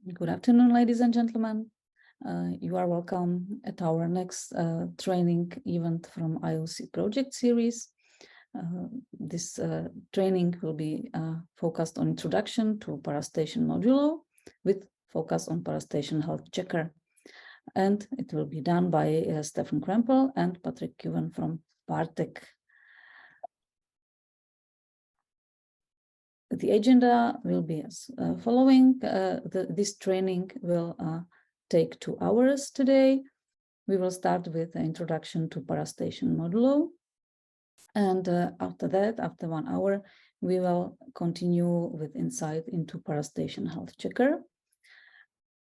Good afternoon, ladies and gentlemen. You are welcome at our next training event from IOC project series. This training will be focused on introduction to ParaStation Modulo with focus on ParaStation HealthChecker. And it will be done by Stefan Krempel and Patrick Kuven from ParTec. The agenda will be as following. This training will take 2 hours today. We will start with the introduction to ParaStation Modulo. And after that, after 1 hour, we will continue with insight into ParaStation HealthChecker.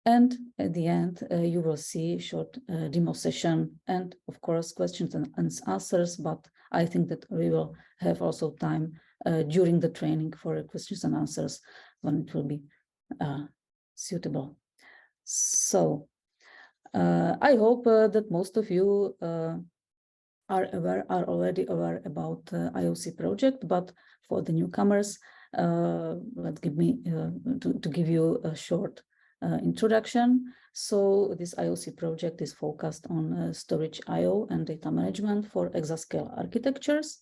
And at the end, you will see a short demo session and, of course, questions and answers. But I think that we will have also time during the training for questions and answers when it will be suitable. So I hope that most of you are already aware about IOC project, but for the newcomers, let's give me to give you a short introduction. So this IOC project is focused on storage I/O and data management for exascale architectures.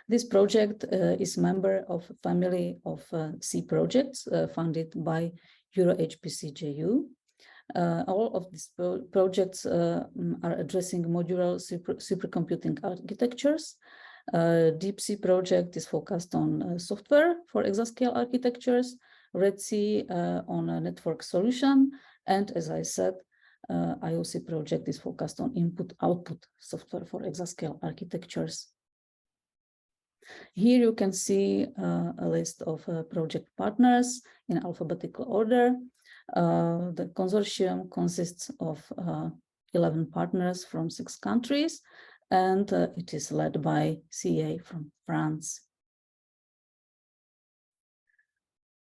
This project is member of a family of C projects funded by EuroHPC-JU. All of these projects are addressing modular supercomputing architectures. Deep C project is focused on software for exascale architectures, Red C on a network solution, and as I said, IOC project is focused on input-output software for exascale architectures. Here you can see a list of project partners in alphabetical order. The consortium consists of 11 partners from 6 countries, and it is led by CA from France.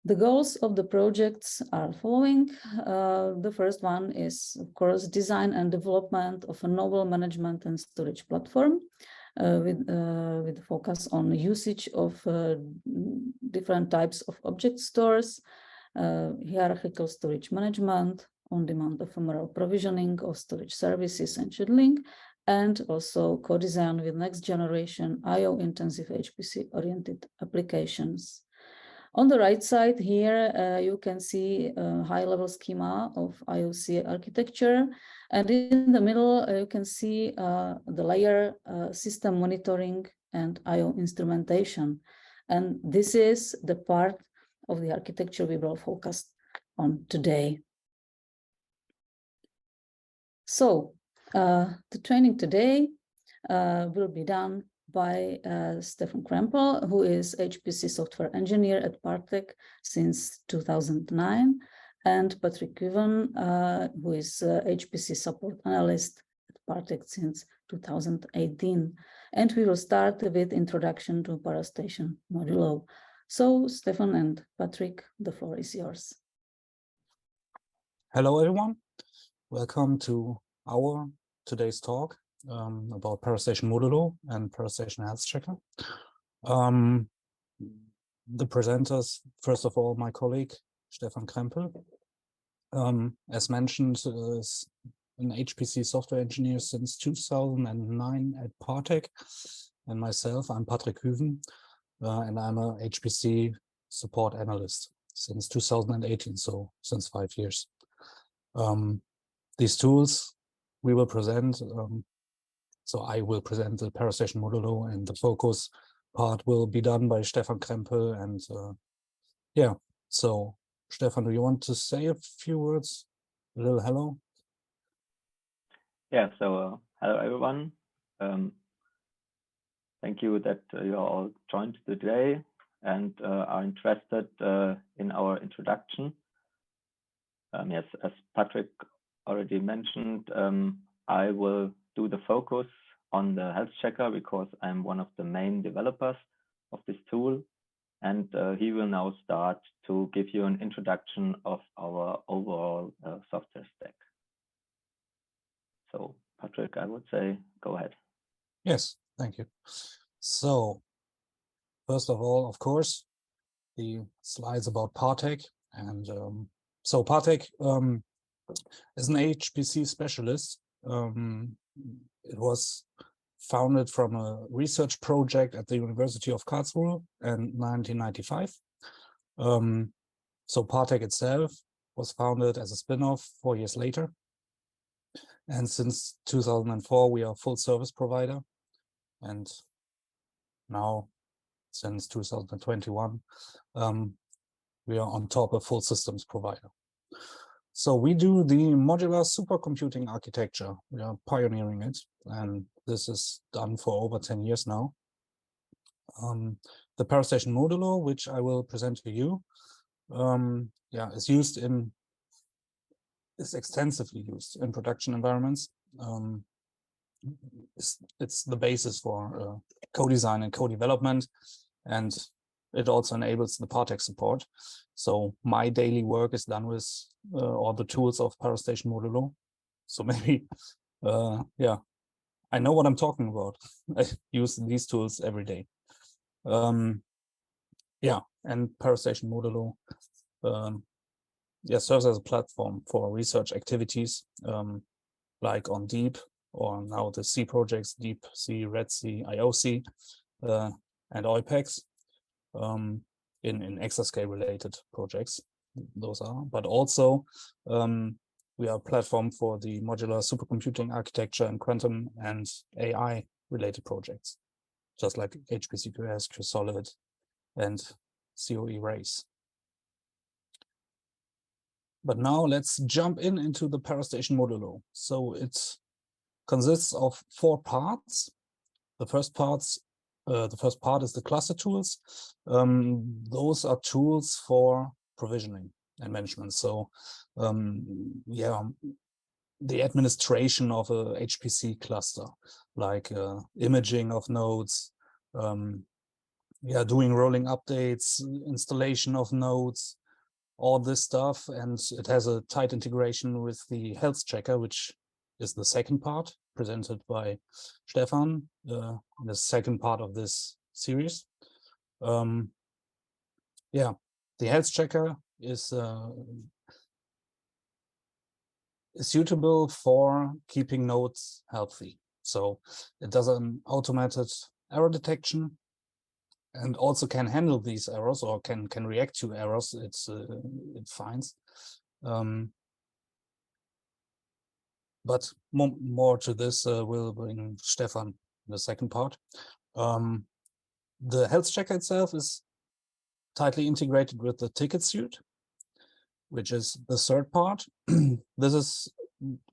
The goals of the projects are following. The first one is, of course, design and development of a novel management and storage platform with focus on usage of different types of object stores, hierarchical storage management, on-demand ephemeral provisioning of storage services and scheduling, and also co-design with next-generation IO-intensive HPC-oriented applications. On the right side here, you can see a high-level schema of IOC architecture. And in the middle, you can see the layer system monitoring and IO instrumentation. And this is the part of the architecture we will focus on today. So the training today will be done by Stefan Krempel, who is HPC software engineer at ParTec since 2009, and Patrick Kuven, who is HPC support analyst at ParTec since 2018. And we will start with introduction to ParaStation Modulo. So Stefan and Patrick, the floor is yours. Hello, everyone. Welcome to our today's talk about ParaStation Modulo and ParaStation HealthChecker. The presenters, first of all, my colleague, Stefan Krempel. As mentioned, is an HPC software engineer since 2009 at ParTec. And myself, I'm Patrick Kuven, and I'm a HPC support analyst since 2018, so since 5 years. These tools we will present, so I will present the ParaStation Modulo, and the focus part will be done by Stefan Krempel. And yeah, so Stefan, do you want to say a few words? A little hello? Yeah, so hello everyone. Thank you that you are all joined today and are interested in our introduction. Yes, as Patrick already mentioned, I will do the focus on the HealthChecker because I'm one of the main developers of this tool, and he will now start to give you an introduction of our overall software stack. So Patrick, I would say, go ahead. Yes, thank you. So first of all, of course, the slides about ParTec and So ParTec is an HPC specialist. It was founded from a research project at the University of Karlsruhe in 1995. So ParTec itself was founded as a spin-off 4 years later. And since 2004, we are a full service provider. And now, since 2021, we are on top a full systems provider. So we do the modular supercomputing architecture. We are pioneering it, and this is done for over 10 years now. The ParaStation Modulo, which I will present to you, is extensively used in production environments. It's the basis for co-design and co-development, and it also enables the ParTec support. So my daily work is done with all the tools of ParaStation Modulo. So maybe, I know what I'm talking about. I use these tools every day. And ParaStation Modulo serves as a platform for research activities like on Deep, or now the C projects, Deep C, Red C, IOC, and OIPEX, in exascale related projects, those are, but also we are a platform for the modular supercomputing architecture and quantum and AI related projects, just like HPCQS, QSolid, and COE Race. But now let's jump into the ParaStation Modulo. So it consists of 4 parts. The first part is the ClusterTools. Those are tools for provisioning and management. So the administration of a HPC cluster, like imaging of nodes, doing rolling updates, installation of nodes, all this stuff. And it has a tight integration with the HealthChecker, which is the second part presented by Stefan, the second part of this series. The HealthChecker is suitable for keeping nodes healthy. So it does an automated error detection and also can handle these errors, or can react to errors it finds. But more to this will bring Stefan in the second part. The HealthChecker itself is tightly integrated with the TicketSuite, which is the third part. This is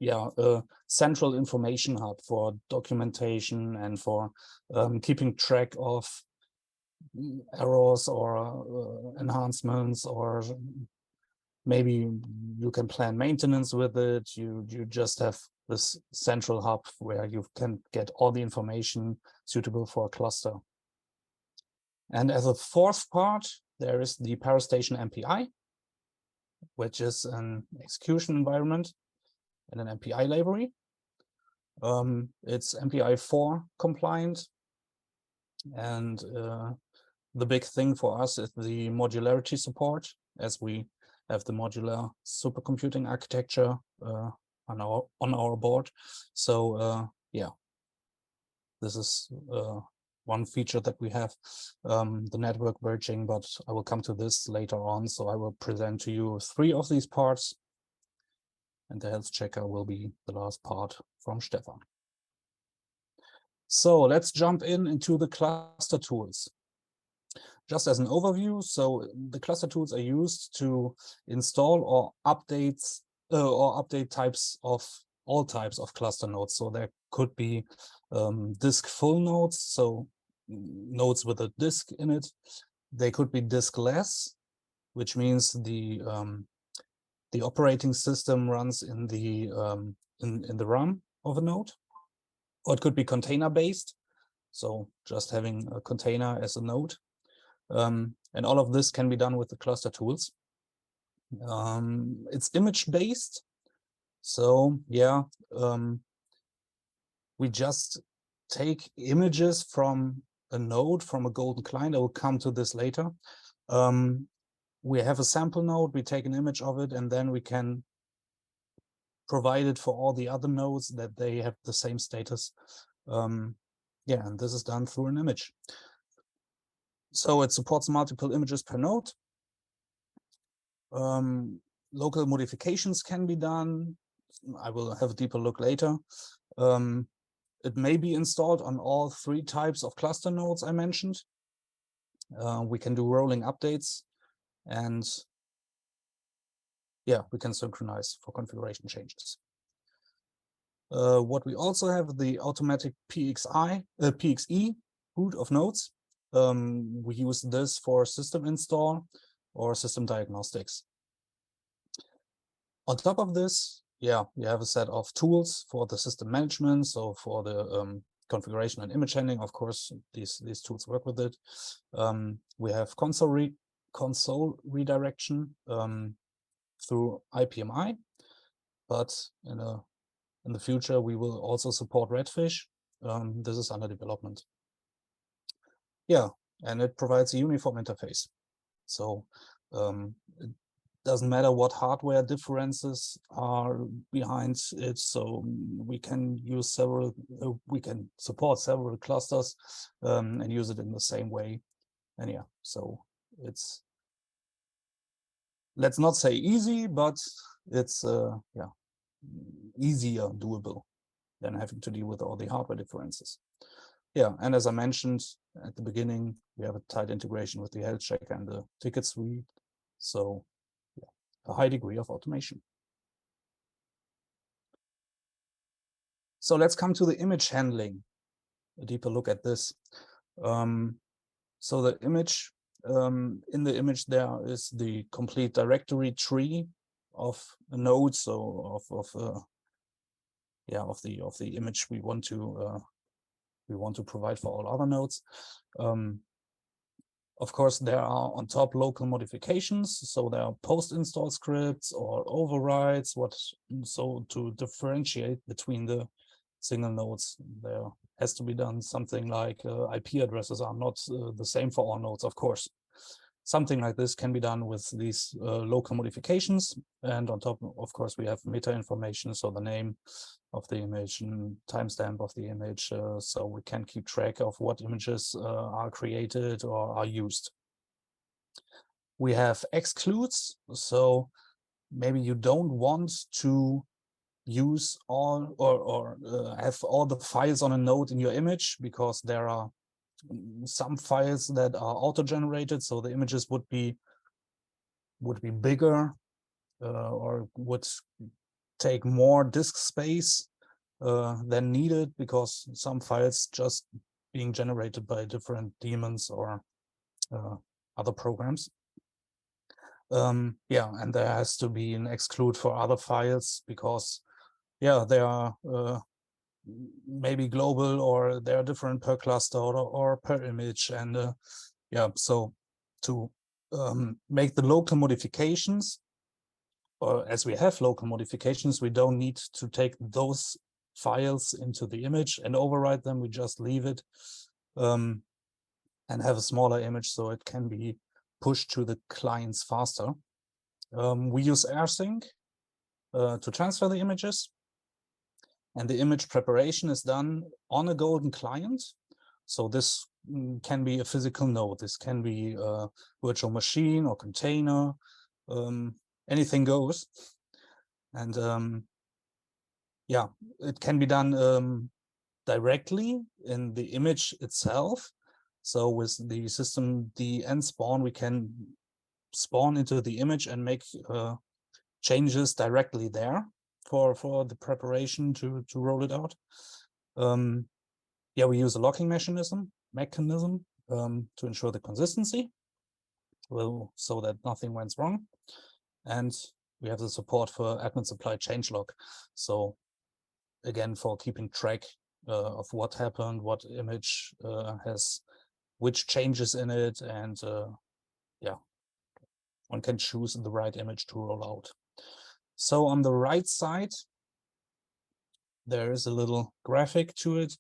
a central information hub for documentation and for keeping track of errors or enhancements, or maybe you can plan maintenance with it. You just have this central hub where you can get all the information suitable for a cluster. And as a fourth part, there is the ParaStation MPI, which is an execution environment and an MPI library. It's MPI 4 compliant. And the big thing for us is the modularity support, as we have the modular supercomputing architecture on our board. So this is one feature that we have, the network bridging, but I will come to this later on. So I will present to you 3 of these parts, and the HealthChecker will be the last part from Stefan. So let's jump into the ClusterTools. Just as an overview, so the ClusterTools are used to install or update all types of cluster nodes. So there could be disk full nodes, so nodes with a disk in it. They could be diskless, which means the operating system runs in the RAM of a node, or it could be container based, so just having a container as a node. And all of this can be done with the ClusterTools. It's image based, so we just take images from a node, from a golden client. I will come to this later. we have a sample node, we take an image of it, and then we can provide it for all the other nodes that they have the same status. Yeah, and this is done through an image. So it supports multiple images per node. Local modifications can be done. I will have a deeper look later. It may be installed on all 3 types of cluster nodes I mentioned. We can do rolling updates, and yeah, we can synchronize for configuration changes. What we also have, the automatic PXE boot of nodes. We use this for system install or system diagnostics. On top of this, yeah, we have a set of tools for the system management. So for the configuration and image handling, of course, these tools work with it. We have console redirection through IPMI, but in the future we will also support Redfish. This is under development. Yeah, and it provides a uniform interface. So it doesn't matter what hardware differences are behind it. So we can use several, we can support several clusters and use it in the same way. And yeah, so it's, let's not say easy, but it's yeah, easier doable than having to deal with all the hardware differences. Yeah, and as I mentioned at the beginning, we have a tight integration with the HealthChecker and the TicketSuite. So yeah, a high degree of automation. So let's come to the image handling, a deeper look at this. So the image, in the image there is the complete directory tree of a node, so of the image we want to provide for all other nodes. Of course, there are on top local modifications, so there are post-install scripts or overrides. So to differentiate between the single nodes, there has to be done something like IP addresses are not the same for all nodes, of course. Something like this can be done with these local modifications. And on top, of course, we have meta information, so the name of the image and timestamp of the image, so we can keep track of what images are created or are used. We have excludes, so maybe you don't want to use all or have all the files on a node in your image because there are some files that are auto-generated, so the images would be bigger or would take more disk space than needed because some files just being generated by different daemons or other programs. Yeah, and there has to be an exclude for other files because yeah, they are maybe global or they are different per cluster or per image. And yeah, so to make the local modifications, or as we have local modifications, we don't need to take those files into the image and override them. We just leave it and have a smaller image so it can be pushed to the clients faster. We use AirSync to transfer the images. And the image preparation is done on a golden client. So this can be a physical node. This can be a virtual machine or container. Anything goes. And yeah, it can be done directly in the image itself. So with the system DN spawn, we can spawn into the image and make changes directly there for the preparation to roll it out. Yeah, we use a locking mechanism to ensure the consistency, so that nothing went wrong. And we have the support for admin supply changelog. So again, for keeping track of what happened, what image has which changes in it, and yeah, one can choose the right image to roll out. So on the right side, there is a little graphic to it.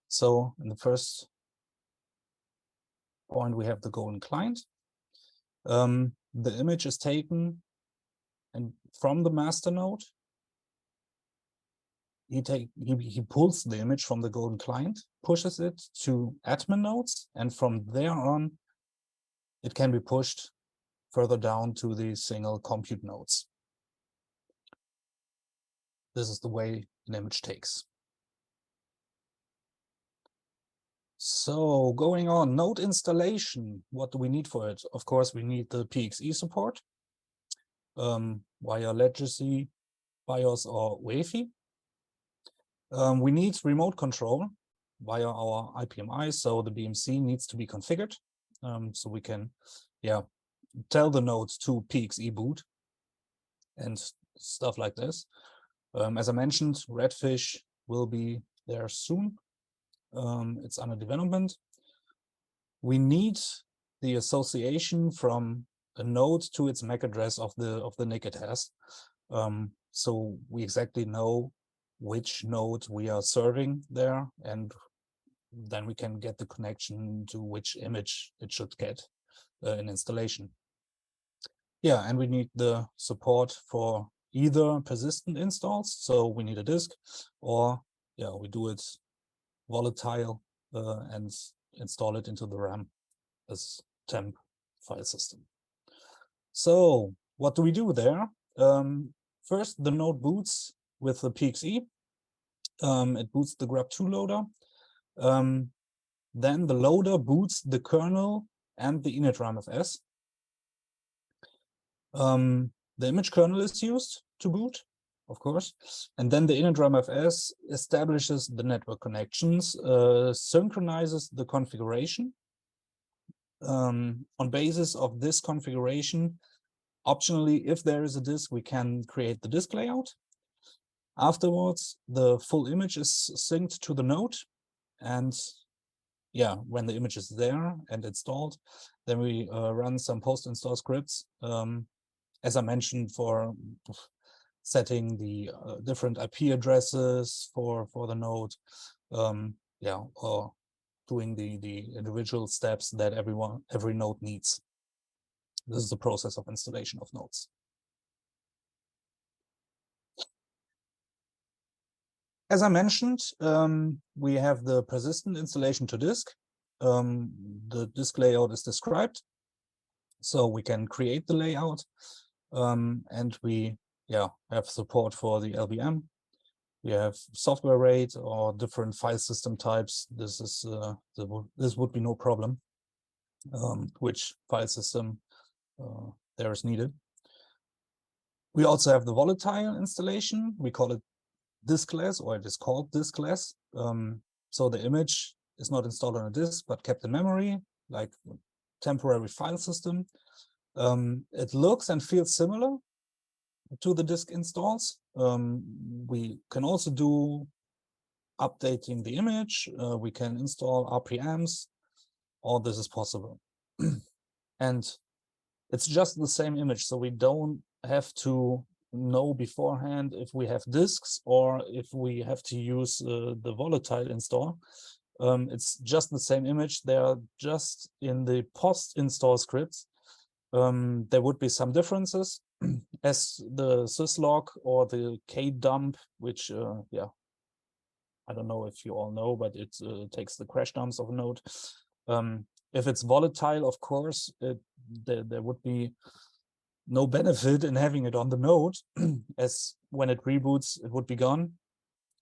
So in the first point, we have the golden client. the image is taken and from the master node, he pulls the image from the golden client, pushes it to admin nodes, and from there on, it can be pushed further down to the single compute nodes. This is the way an image takes. So going on, node installation, what do we need for it? Of course, we need the PXE support via legacy, BIOS, or UEFI. We need remote control via our IPMI, so the BMC needs to be configured. So we can, tell the node to PXE boot and stuff like this. As I mentioned, Redfish will be there soon. It's under development. We need the association from a node to its MAC address of the NIC it has. So we exactly know which node we are serving there, and then we can get the connection to which image it should get in installation. Yeah, and we need the support for either persistent installs, so we need a disk, or we do it volatile and install it into the RAM as temp file system. So what do we do there? First, the node boots with the PXE. It boots the grub2 loader. Then the loader boots the kernel and the init_ramfs. The image kernel is used to boot, of course, and then the init_ramfs establishes the network connections, synchronizes the configuration. On basis of this configuration, optionally, if there is a disk, we can create the disk layout. Afterwards, the full image is synced to the node, and when the image is there and installed, then we run some post-install scripts, as I mentioned, for setting the different IP addresses for the node, or doing the individual steps that every node needs. This is the process of installation of nodes. As I mentioned, we have the persistent installation to disk. The disk layout is described, so we can create the layout, and we have support for the LVM. We have software RAID or different file system types. This is this would be no problem. Which file system there is needed. We also have the volatile installation. We call it diskless, or it is called diskless. So the image is not installed on a disk, but kept in memory, like a temporary file system. It looks and feels similar to the disk installs. We can also do updating the image. We can install RPMs. All this is possible. And it's just the same image, so we don't have to know beforehand if we have disks or if we have to use the volatile install. It's just the same image. They are just in the post-install scripts. There would be some differences, as the syslog or the kdump, which I don't know if you all know, but it takes the crash dumps of a node. If it's volatile, of course, there would be no benefit in having it on the node, as when it reboots, it would be gone.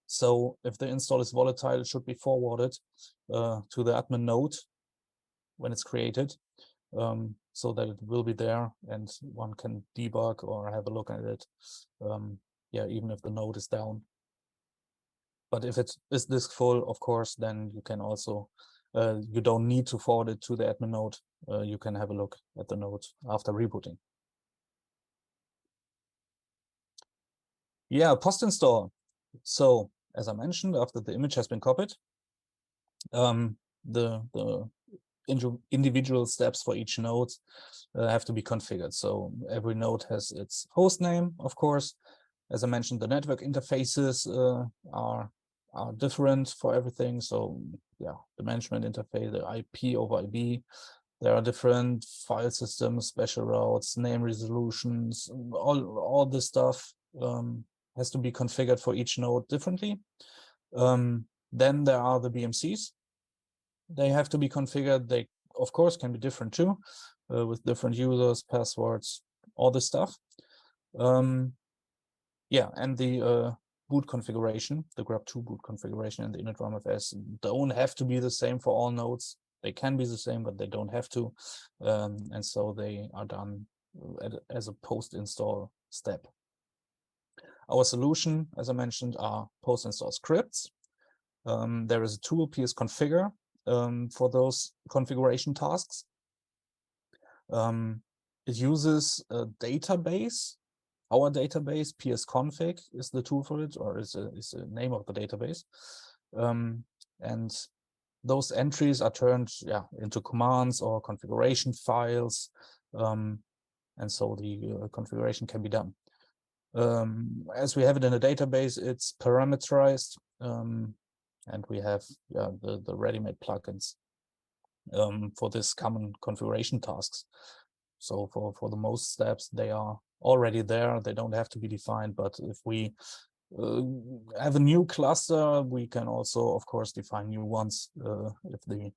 So if the install is volatile, it should be forwarded to the admin node when it's created, so that it will be there and one can debug or have a look at it, even if the node is down. But if it is disk full, of course, then you can also, you don't need to forward it to the admin node. You can have a look at the node after rebooting. Post-install. So, as I mentioned, after the image has been copied, the individual steps for each node have to be configured. So every node has its host name, of course. As I mentioned, the network interfaces are different for everything. So the management interface, the IP over IP, There are different file systems, special routes, name resolutions, all this stuff has to be configured for each node differently. Then there are the BMCs. They have to be configured. They, of course, can be different too, with different users, passwords, all this stuff. Yeah, and the boot configuration, the grub2 boot configuration and the init RAMFS don't have to be the same for all nodes. They can be the same, but they don't have to. And so they are done as a post-install step. Our solution, as I mentioned, are post-install scripts. There is a tool, psconfigure, for those configuration tasks. It uses a database. Our database, psconfig, is the tool for it, or is the name of the database. And those entries are turned into commands or configuration files. And so the configuration can be done. As we have it in a database, it's parameterized. And we have the ready-made plugins for this common configuration tasks. So for the most steps, they are already there. They don't have to be defined. But if we have a new cluster, we can also, of course, define new ones if the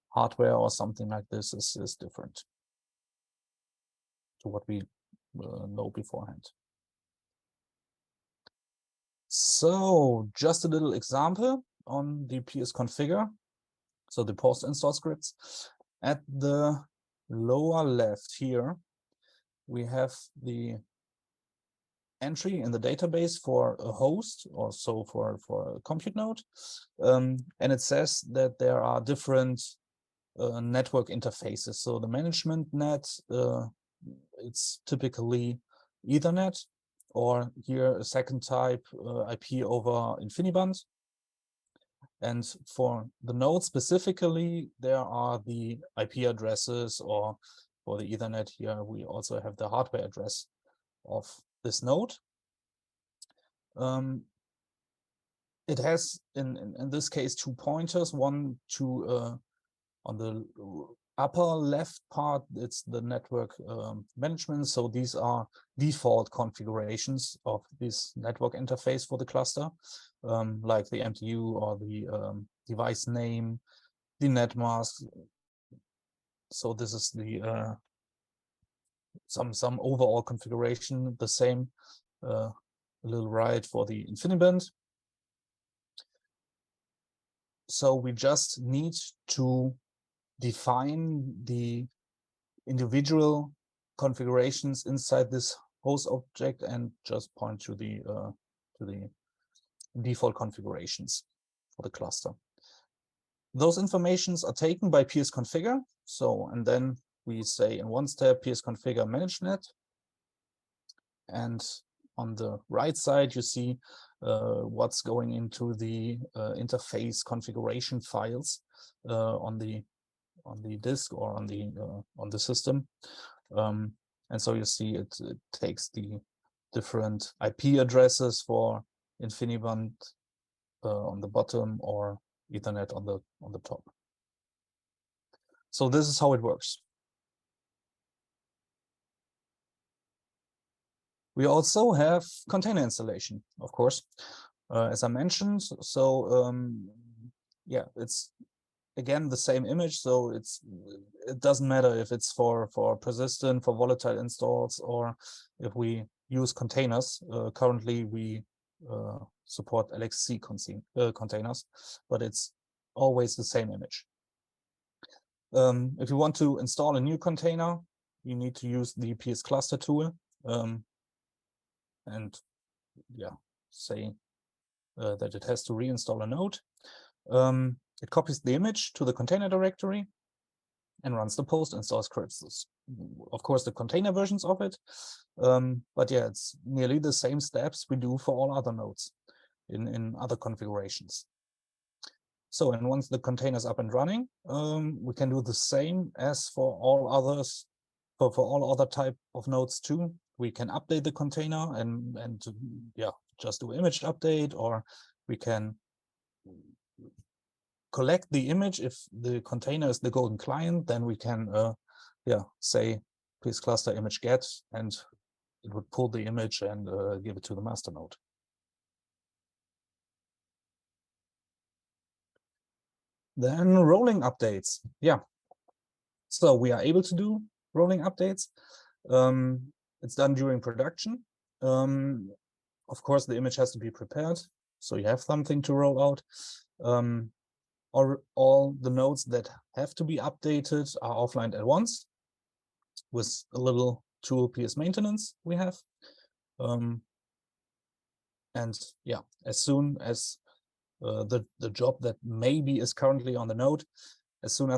hardware or something like this is different to what we know beforehand. So just a little example on the psconfigure. So the post-install scripts. At the lower left here, we have the entry in the database for a host, or so for a compute node. And it says that there are different network interfaces. So the management net, it's typically Ethernet, or here a second type, IP over InfiniBand. And for the node specifically, there are the IP addresses, or for the Ethernet here, we also have the hardware address of this node. It has, in this case, 2 pointers, one to on the upper left part, it's the network management. So these are default configurations of this network interface for the cluster, like the MTU or the device name, the net mask. So this is the some overall configuration. The same a little right for the InfiniBand. So we just need to define the individual configurations inside this host object and just point to the default configurations for the cluster. Those informations are taken by psconfigure. So, and then we say in one step psconfigure manage-net. And on the right side, you see what's going into the interface configuration files on the disk or on the system. And so you see it takes the different IP addresses for InfiniBand on the bottom, or Ethernet on the top. So this is how it works. We also have container installation, of course, as I mentioned. So yeah, it's again the same image. So it doesn't matter if it's for persistent, for volatile installs, or if we use containers. Currently, we support LXC containers, but it's always the same image. If you want to install a new container, you need to use the PSCluster tool. And yeah, say that it has to reinstall a node. It copies the image to the container directory and runs the post install scripts. Of course, the container versions of it. But yeah, it's nearly the same steps we do for all other nodes in other configurations. So, and once the container is up and running, we can do the same as for all others, for all other type of nodes too. We can update the container and yeah, just do image update, or we can collect the image. If the container is the golden client, then we can say please cluster image get, and it would pull the image and give it to the master node. Then rolling updates. Yeah. So we are able to do rolling updates. It's done during production. Of course, the image has to be prepared, so you have something to roll out. Or all the nodes that have to be updated are offline at once with a little tool PS maintenance we have. And yeah, as soon as the job that maybe is currently on the node, as soon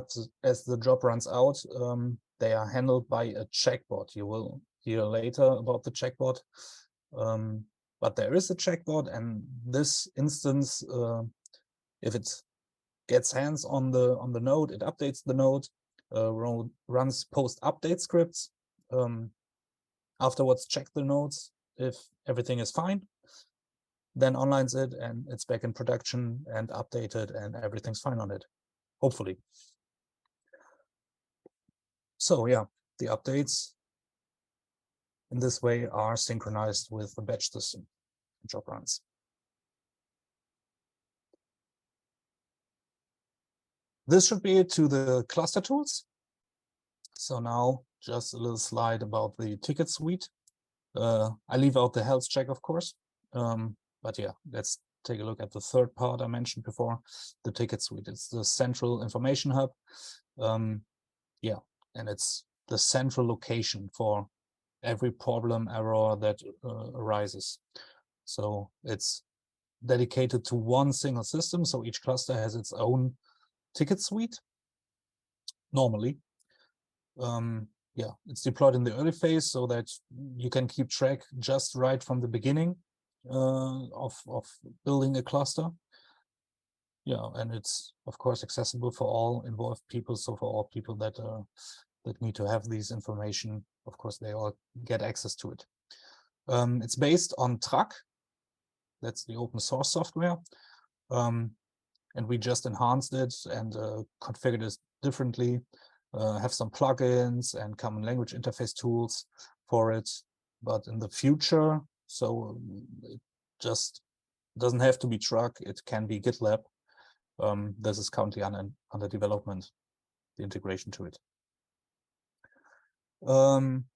as the job runs out, they are handled by a checkbot. You will hear later about the checkbot. But there is a checkbot, and this instance, if it gets hands on the node, it updates the node, runs post update scripts, afterwards check the nodes if everything is fine, then onlines it, and it's back in production and updated, and everything's fine on it, hopefully. So yeah, the updates in this way are synchronized with the batch system job runs. This should be it to the cluster tools. So now just a little slide about the TicketSuite. I leave out the HealthChecker, of course. But yeah, let's take a look at the third part I mentioned before, the TicketSuite. It's the central information hub. Yeah, and it's the central location for every problem, error that arises. So it's dedicated to one single system. So each cluster has its own TicketSuite, normally. Yeah, it's deployed in the early phase so that you can keep track just right from the beginning of building a cluster. Yeah, and it's of course accessible for all involved people. So for all people that need to have these information, of course, they all get access to it. It's based on Truck. That's the open source software. And we just enhanced it and configured it differently. Have some plugins and common language interface tools for it. But in the future, so it just doesn't have to be Truck. It can be GitLab. This is currently under development, the integration to it.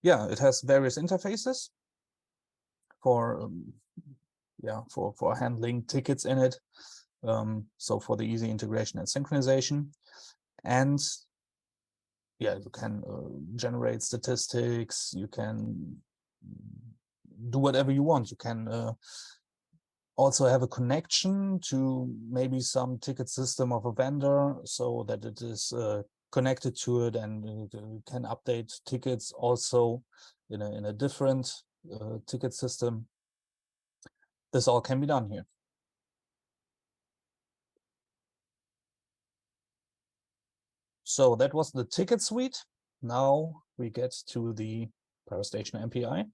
Yeah, it has various interfaces for for handling tickets in it. So for the easy integration and synchronization, and yeah, you can generate statistics. You can do whatever you want. You can also have a connection to maybe some ticket system of a vendor, so that it is connected to it, and you can update tickets also in a different ticket system. This all can be done here. So that was the TicketSuite. Now we get to the ParaStation MPI.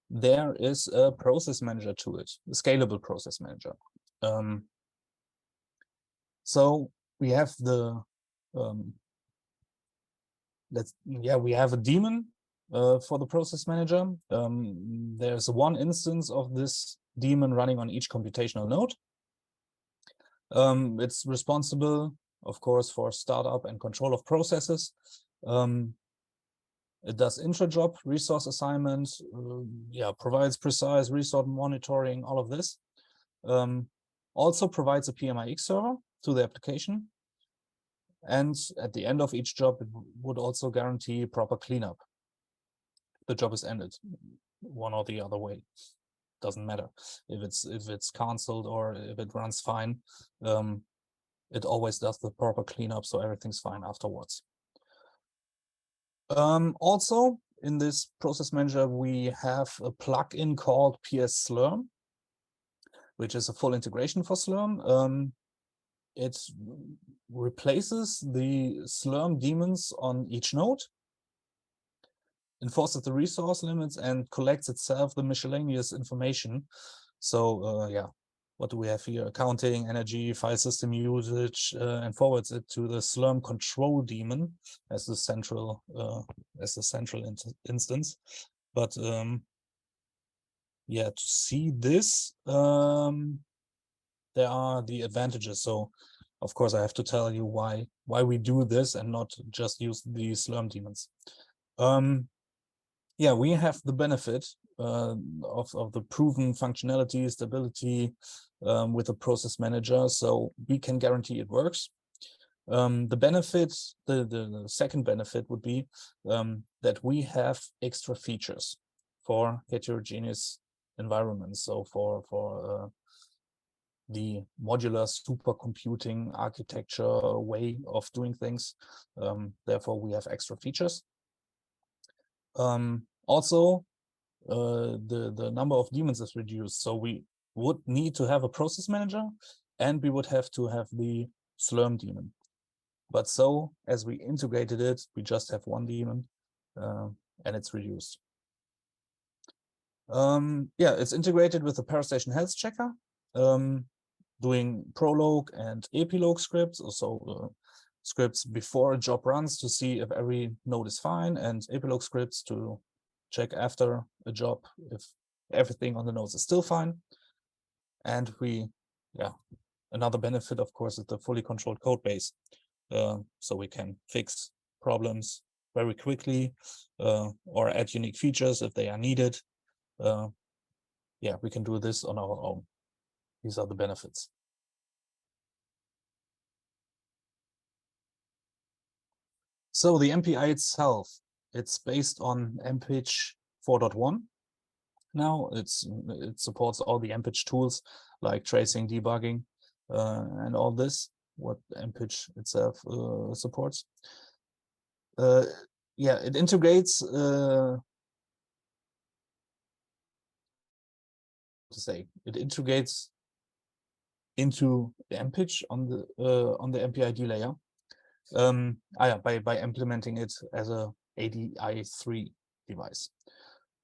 There is a process manager to it, a scalable process manager. So we have the we have a daemon for the process manager. There's one instance of this daemon running on each computational node. It's responsible, of course, for startup and control of processes. It does intra-job resource assignment, provides precise resource monitoring, all of this. Also provides a PMIX server to the application. And at the end of each job, it would also guarantee proper cleanup. The job is ended one or the other way. Doesn't matter if it's canceled or if it runs fine. It always does the proper cleanup, so everything's fine afterwards. Also, in this process manager, we have a plugin called PS Slurm, which is a full integration for Slurm. It replaces the Slurm daemons on each node, enforces the resource limits, and collects itself the miscellaneous information. So what do we have here? Accounting, energy, file system usage, and forwards it to the Slurm control daemon as the central instance. But yeah, to see this, there are the advantages. So of course I have to tell you why we do this and not just use the Slurm daemons. Yeah, we have the benefit of the proven functionality, stability with the process manager, so we can guarantee it works. The benefit, the second benefit would be that we have extra features for heterogeneous environments. So for the modular supercomputing architecture way of doing things, therefore we have extra features. Also, the number of daemons is reduced, so we would need to have a process manager and we would have to have the Slurm daemon. But so as we integrated it, we just have one daemon and it's reduced. Yeah, it's integrated with the ParaStation HealthChecker, doing prologue and epilogue scripts, also scripts before a job runs to see if every node is fine, and epilogue scripts to check after a job if everything on the nodes is still fine. And another benefit, of course, is the fully controlled code base. So we can fix problems very quickly or add unique features if they are needed. Yeah, we can do this on our own. These are the benefits. So the MPI itself, it's based on MPICH 4.1. Now it supports all the MPICH tools like tracing, debugging, and all this, what MPICH itself supports. Yeah, it integrates it integrates into the MPICH on the MPID layer. By implementing it as a ADI3 device.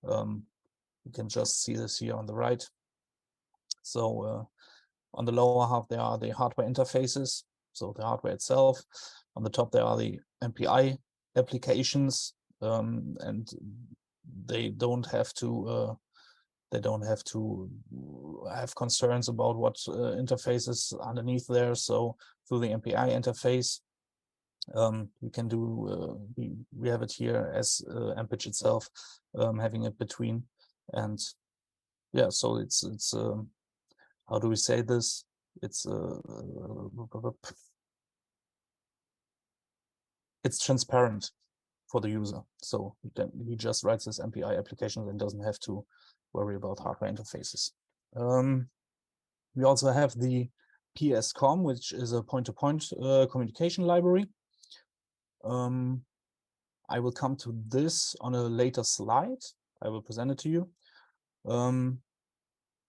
You can just see this here on the right. So on the lower half, there are the hardware interfaces, so the hardware itself. On the top, there are the MPI applications, and they don't have to have concerns about what interfaces underneath there. So through the MPI interface, we can do we have it here as MPICH itself, having it between, and yeah, so it's how do we say this? It's transparent for the user, so he just writes his MPI application and doesn't have to worry about hardware interfaces. We also have the PSCOM, which is a point-to-point communication library. I will come to this on a later slide. I will present it to you.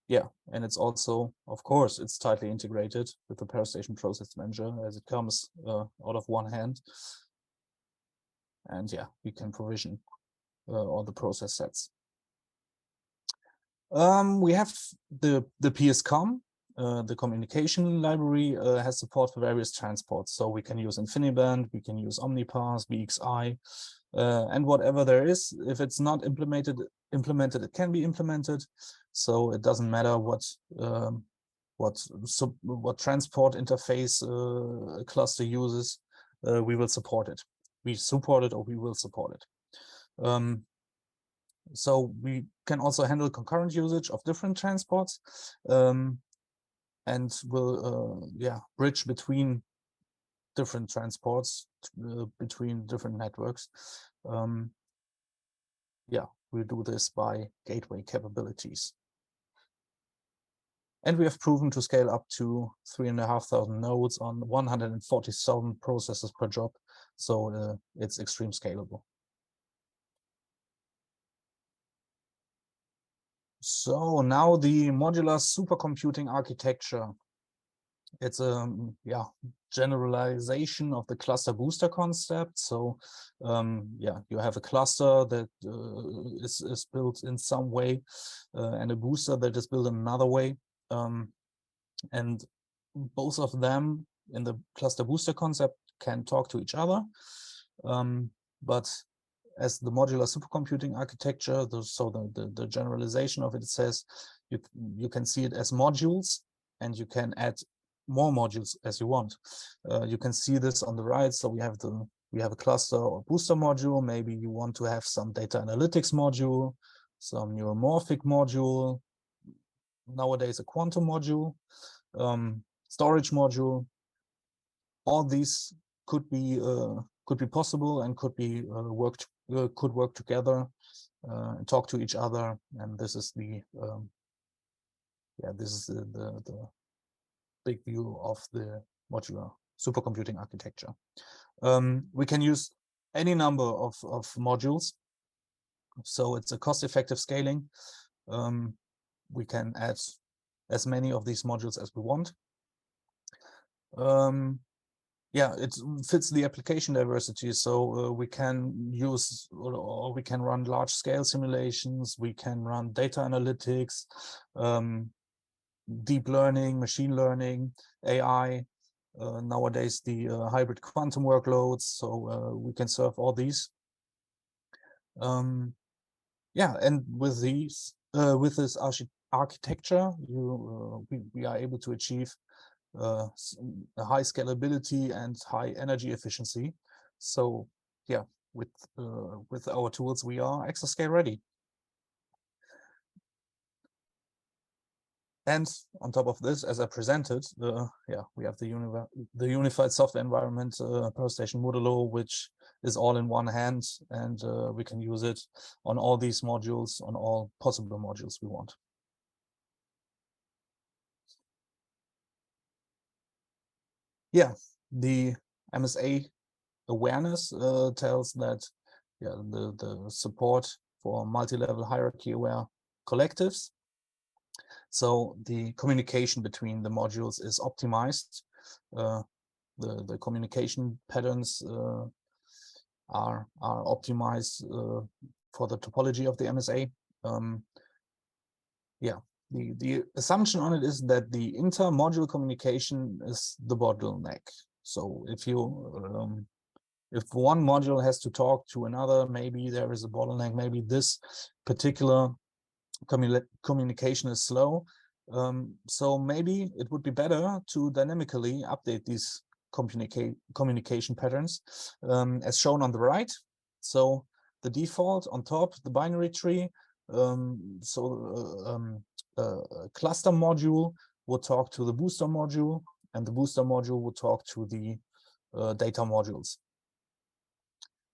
Yeah, and it's also, of course, it's tightly integrated with the ParaStation Process Manager as it comes out of one hand. And yeah, we can provision all the process sets. We have the PSCOM. The communication library has support for various transports. So we can use InfiniBand, we can use Omnipath, VXI, and whatever there is. If it's not implemented, it can be implemented. So it doesn't matter what transport interface a cluster uses, we will support it. We support it, or we will support it. So we can also handle concurrent usage of different transports, and will bridge between different transports, between different networks. Yeah, we do this by gateway capabilities. And we have proven to scale up to 3,500 nodes on 140,000 processes per job. So it's extreme scalable. So now the modular supercomputing architecture. It's a generalization of the cluster booster concept. So you have a cluster that is built in some way, and a booster that is built in another way. and both of them in the cluster booster concept can talk to each other. But as the modular supercomputing architecture, the generalization of it says you can see it as modules, and you can add more modules as you want. You can see this on the right. So we have a cluster or booster module. Maybe you want to have some data analytics module, some neuromorphic module, nowadays a quantum module, storage module. All these could be possible and could work together and talk to each other. And this is the big view of the modular supercomputing architecture. We can use any number of modules, so it's a cost-effective scaling. We can add as many of these modules as we want. Yeah, it fits the application diversity. So we can use, or we can run large-scale simulations. We can run data analytics, deep learning, machine learning, AI. Nowadays, the hybrid quantum workloads. So we can serve all these. Yeah, and with this architecture, we are able to achieve a high scalability and high energy efficiency. So yeah, with our tools, we are exascale ready. And on top of this, as I presented, yeah, we have the unified software environment, ParaStation Modulo, which is all in one hand, and we can use it on all these modules, on all possible modules we want. Yeah, the MSA awareness tells that, yeah, the support for multi-level hierarchy-aware collectives. So the communication between the modules is optimized. The communication patterns are optimized for the topology of the MSA. Yeah, the assumption on it is that the inter-module communication is the bottleneck. So if one module has to talk to another, maybe there is a bottleneck. Maybe this particular communication is slow. So maybe it would be better to dynamically update these communication patterns, as shown on the right. So the default on top, the binary tree. Cluster module will talk to the booster module, and the booster module will talk to the data modules.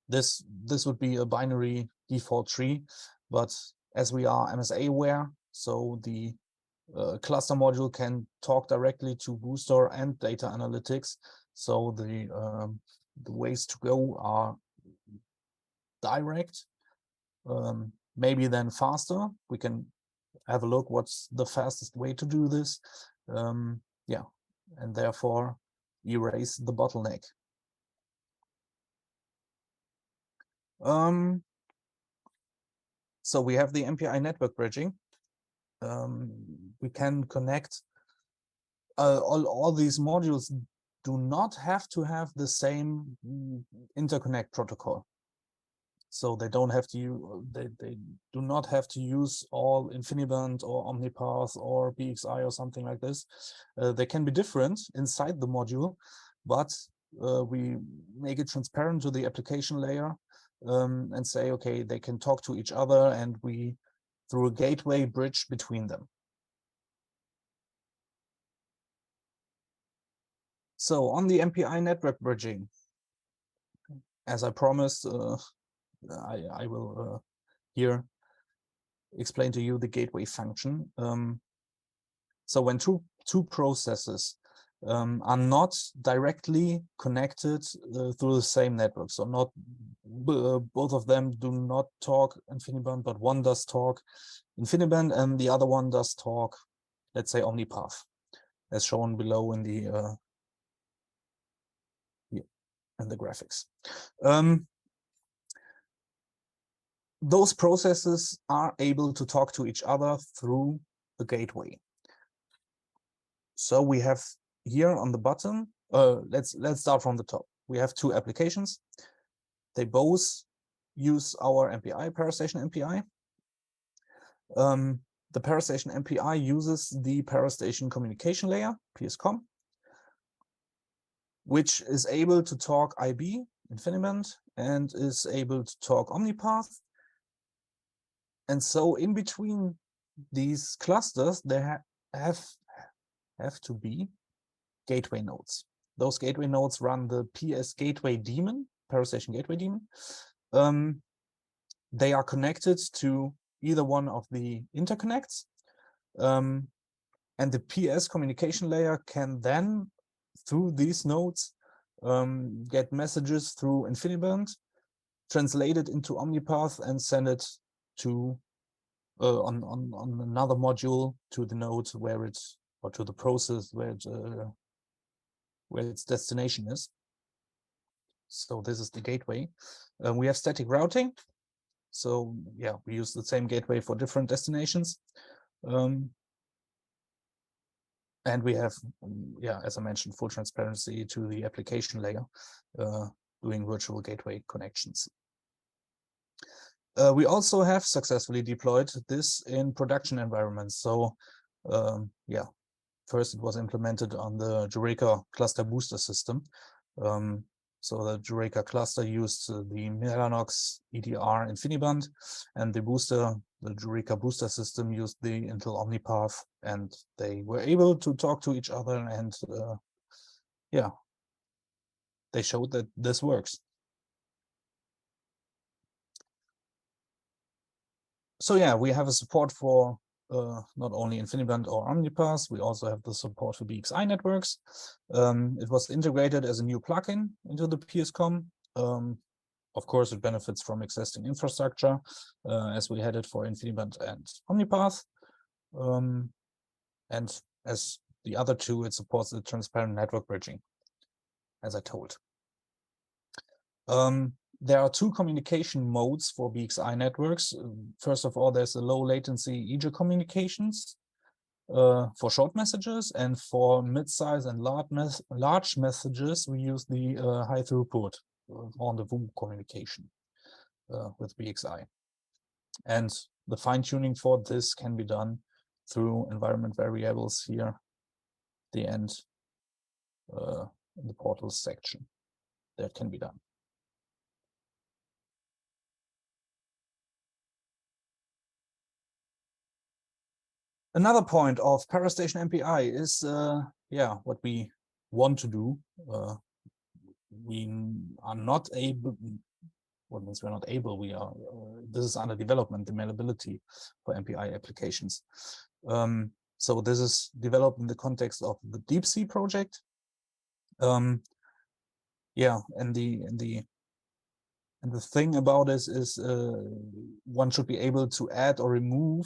This would be a binary default tree, but as we are MSA aware, so the cluster module can talk directly to booster and data analytics. So the ways to go are direct, maybe then faster. We can have a look what's the fastest way to do this. Yeah, and therefore erase the bottleneck. So we have the MPI network bridging. We can connect all these modules do not have to have the same interconnect protocol. So they don't have to they do not have to use all InfiniBand or OmniPath or BXI or something like this. They can be different inside the module, but we make it transparent to the application layer and say, okay, they can talk to each other, and we through a gateway bridge between them. So on the MPI network bridging, as I promised, I will here explain to you the gateway function. So when two processes are not directly connected through the same network, so not both of them do not talk InfiniBand, but one does talk InfiniBand and the other one does talk, let's say, OmniPath, as shown below in the graphics. Those processes are able to talk to each other through the gateway. So we have here on the bottom, let's start from the top. We have two applications. They both use our MPI, ParaStation MPI. The ParaStation MPI uses the ParaStation communication layer, PSCom, which is able to talk IB, InfiniBand, and is able to talk OmniPath. And so in between these clusters, there have to be gateway nodes. Those gateway nodes run the PS gateway daemon, ParaStation gateway daemon. They are connected to either one of the interconnects. And the PS communication layer can then, through these nodes, get messages through InfiniBand, translate it into OmniPath, and send it to on another module to the node where it, or to the process where its destination is. So this is the gateway. We have static routing. So yeah, we use the same gateway for different destinations. And we have, yeah, as I mentioned, full transparency to the application layer, doing virtual gateway connections. We also have successfully deployed this in production environments. So yeah, first it was implemented on the Eureka cluster booster system. So the Eureka cluster used the Mellanox EDR InfiniBand, and the booster, the Eureka booster system, used the Intel OmniPath, and they were able to talk to each other, and yeah, they showed that this works. So yeah, we have a support for not only InfiniBand or OmniPath, we also have the support for BXI networks. It was integrated as a new plugin into the PSCom. Of course, it benefits from existing infrastructure, as we had it for InfiniBand and OmniPath. And as the other two, it supports the transparent network bridging, as I told. There are two communication modes for BXI networks. First of all, there's a low latency EG communications for short messages, and for mid-size and large messages, we use the high throughput rendezvous communication with BXI. And the fine-tuning for this can be done through environment variables here, the end in the portals section. That can be done. Another point of ParaStation MPI is, yeah, what we want to do. We are not able, what means we're not able, we are, this is under development, the availability for MPI applications. So this is developed in the context of the Deep Sea project. Yeah, and the thing about this is one should be able to add or remove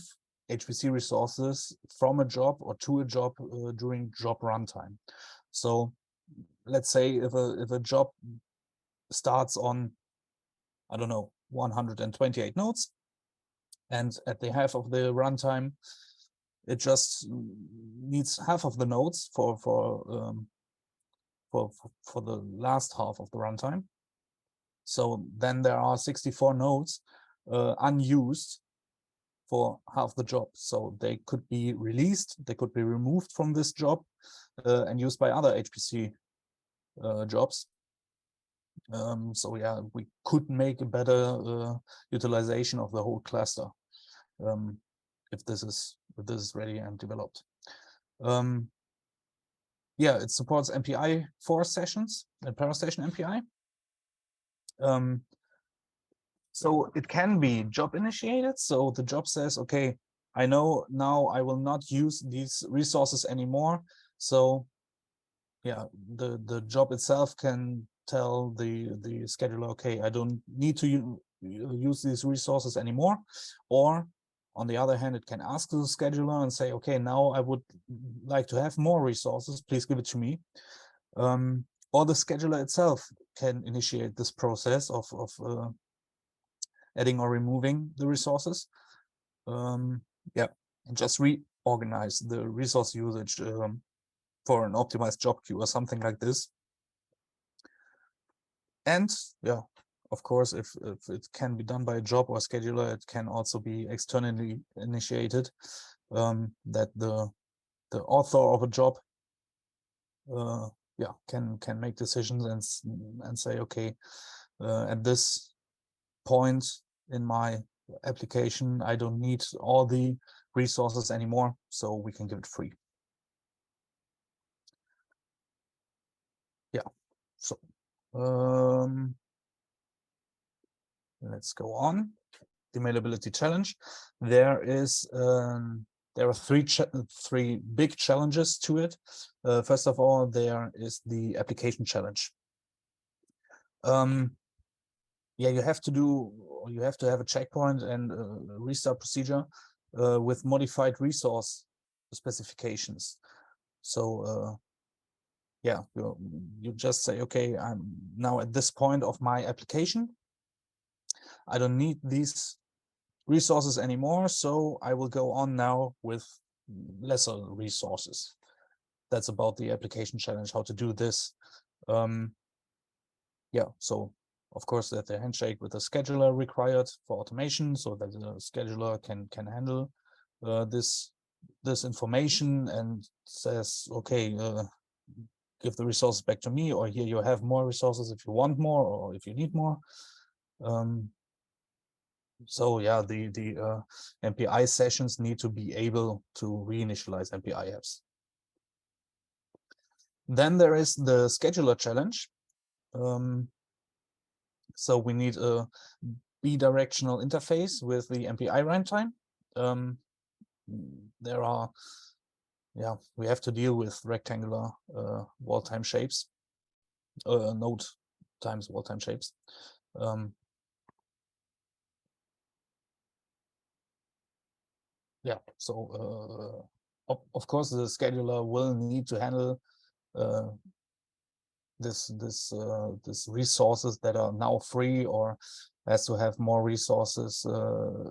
HPC resources from a job or to a job during job runtime. So let's say if a job starts on, I don't know, 128 nodes, and at the half of the runtime, it just needs half of the nodes for the last half of the runtime. So then there are 64 nodes unused for half the job. So they could be released, they could be removed from this job and used by other HPC jobs. So yeah, we could make a better utilization of the whole cluster if this is ready and developed. Yeah, it supports MPI 4 sessions at ParaStation MPI. So it can be job initiated. So the job says, okay, I know now I will not use these resources anymore. So yeah, the job itself can tell the scheduler, okay, I don't need to use these resources anymore. Or on the other hand, it can ask the scheduler and say, okay, now I would like to have more resources, please give it to me. Or the scheduler itself can initiate this process of adding or removing the resources. Yeah, and just reorganize the resource usage for an optimized job queue or something like this. And yeah, of course, if it can be done by a job or a scheduler, it can also be externally initiated, that the author of a job yeah, can make decisions and say, okay, at this point in my application, I don't need all the resources anymore, so we can give it free. Yeah, so let's go on. The mailability challenge. There are three big challenges to it. First of all, there is the application challenge. Yeah, you have to have a checkpoint and a restart procedure with modified resource specifications. So yeah, you just say, okay, I'm now at this point of my application. I don't need these resources anymore, so I will go on now with lesser resources. That's about the application challenge, how to do this. Yeah, so of course that the handshake with the scheduler required for automation, so that the scheduler can handle this information and says, okay, give the resources back to me, or here you have more resources if you want more or if you need more. So yeah, the MPI sessions need to be able to reinitialize MPI apps. Then there is the scheduler challenge. So we need a bidirectional interface with the MPI runtime. There are, yeah, we have to deal with rectangular wall time shapes, node times wall time shapes. Yeah, so of course the scheduler will need to handle this resources that are now free, or has to have more resources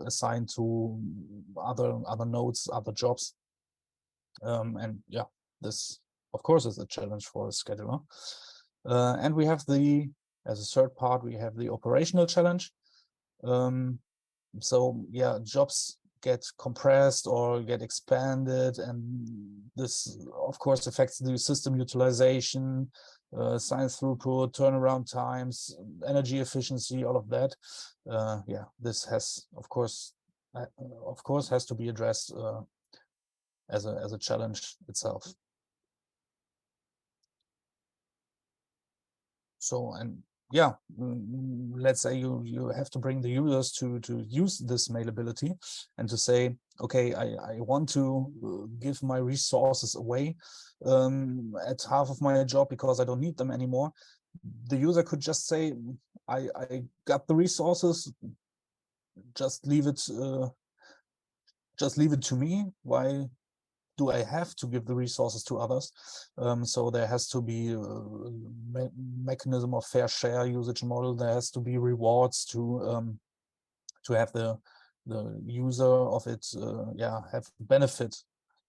assigned to other nodes, other jobs. And yeah, this of course is a challenge for a scheduler. And we have as a third part, we have the operational challenge. So yeah, jobs get compressed or get expanded, and this of course affects the system utilization, science throughput, turnaround times, energy efficiency, all of that. Yeah, this has of course has to be addressed as a challenge itself. So, and yeah, let's say you have to bring the users to use this mailability and to say, okay, I want to give my resources away at half of my job because I don't need them anymore. The user could just say, I got the resources, just leave it to me. Why do I have to give the resources to others? So there has to be a mechanism of fair share usage model. There has to be rewards to have the user of it have benefit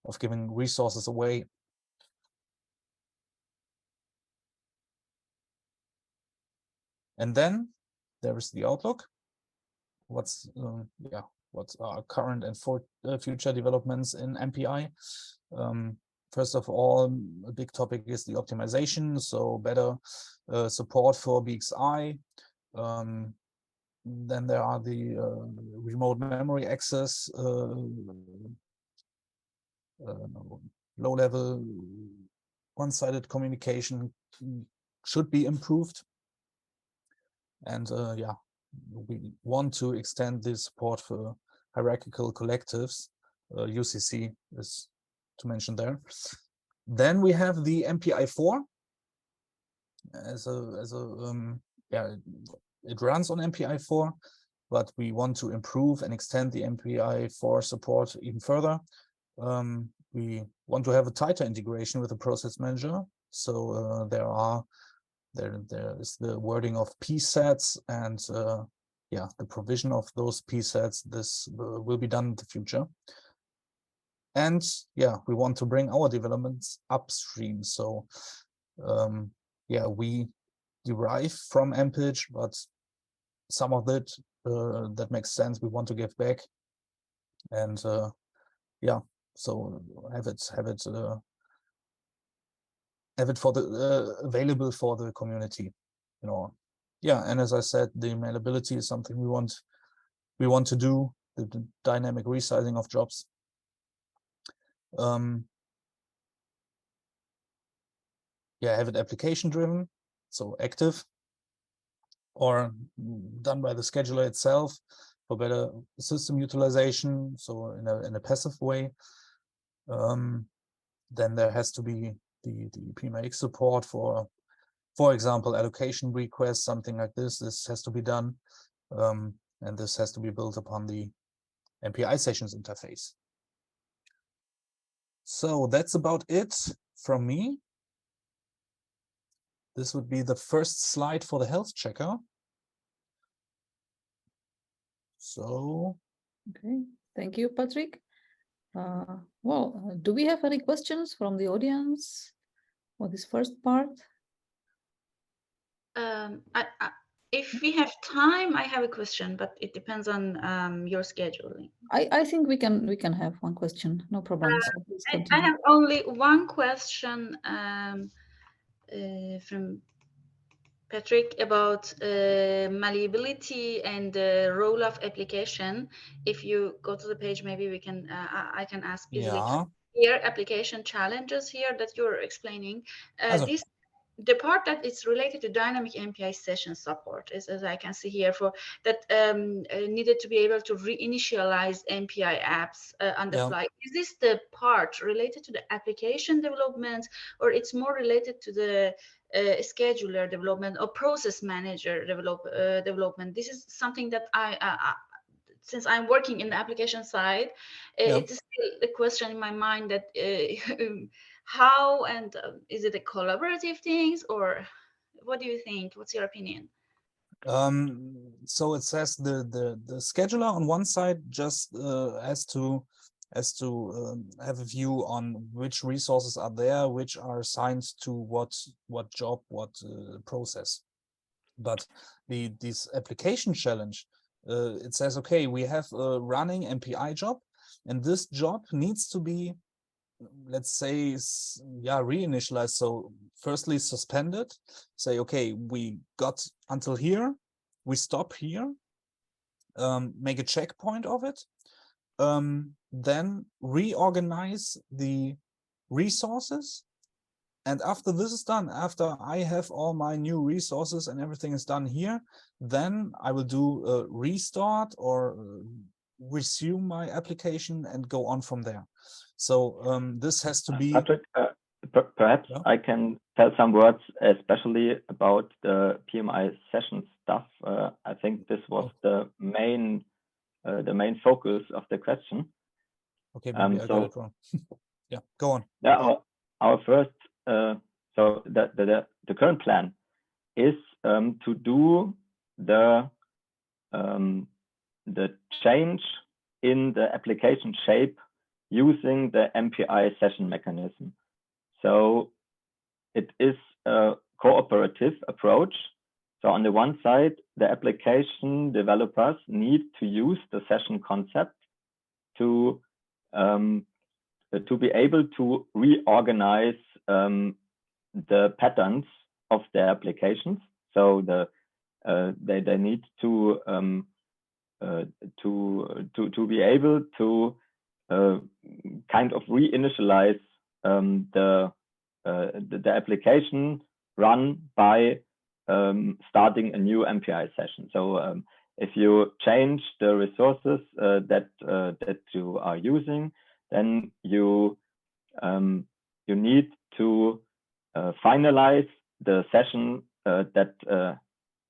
of giving resources away. And then there is the outlook. What's what are current and future developments in MPI? First of all, a big topic is the optimization, so better support for BXI. Then there are the remote memory access, low-level one-sided communication should be improved. And yeah, we want to extend the support for hierarchical collectives. UCC is to mention there. Then we have the MPI4 it runs on MPI4, but we want to improve and extend the MPI4 support even further. We want to have a tighter integration with the process manager. So there is the wording of P sets, and yeah, the provision of those P sets. This will be done in the future. And yeah, we want to bring our developments upstream. So yeah, we derive from MPIG, but some of it that makes sense, we want to give back. And yeah, so have it for the available for the community, you know. Yeah, and as I said, the availability is something we want to do, the dynamic resizing of jobs. Yeah, have it application driven, so active, or done by the scheduler itself for better system utilization, so in a passive way. Then there has to be the PMX support for example, allocation requests, something like this. This has to be done, and this has to be built upon the MPI sessions interface. So that's about it from me. This would be the first slide for the health checker. So, okay, thank you, Patrick. Well, do we have any questions from the audience for this first part? If we have time, I have a question, but it depends on your scheduling. I think we can have one question, no problem. So please I continue. have only one question from Patrick about malleability and the role of application. If you go to the page, maybe we can I can ask easily. yeah. Here, application challenges here that you're explaining. Also, The part that is related to dynamic MPI session support is, as I can see here, for that needed to be able to reinitialize MPI apps on the yeah. fly. Is this the part related to the application development, or it's more related to the scheduler development or process manager development? This is something that since I'm working in the application side, it's still a question in my mind that how and is it a collaborative things, or what do you think? What's your opinion? So it says the scheduler on one side just has to have a view on which resources are there, which are assigned to what job, what process. But this application challenge, it says, okay, we have a running MPI job, and this job needs to be, let's say, reinitialized. So firstly suspended, say, okay, we got until here, we stop here, make a checkpoint of it, then reorganize the resources. And after this is done, after I have all my new resources and everything is done here, then I will do a restart or resume my application and go on from there. So this has to be... Patrick, perhaps I can tell some words, especially about the PMI session stuff. I think this was the main focus of the question. Okay, maybe I got it wrong. Yeah, go on. Yeah, our first, so the current plan is to do the change in the application shape using the MPI session mechanism. So it is a cooperative approach. So on the one side, the application developers need to use the session concept to be able to reorganize the patterns of their applications. So they need to be able to kind of reinitialize the application run by starting a new MPI session. So if you change the resources that you are using, then you need to finalize the session that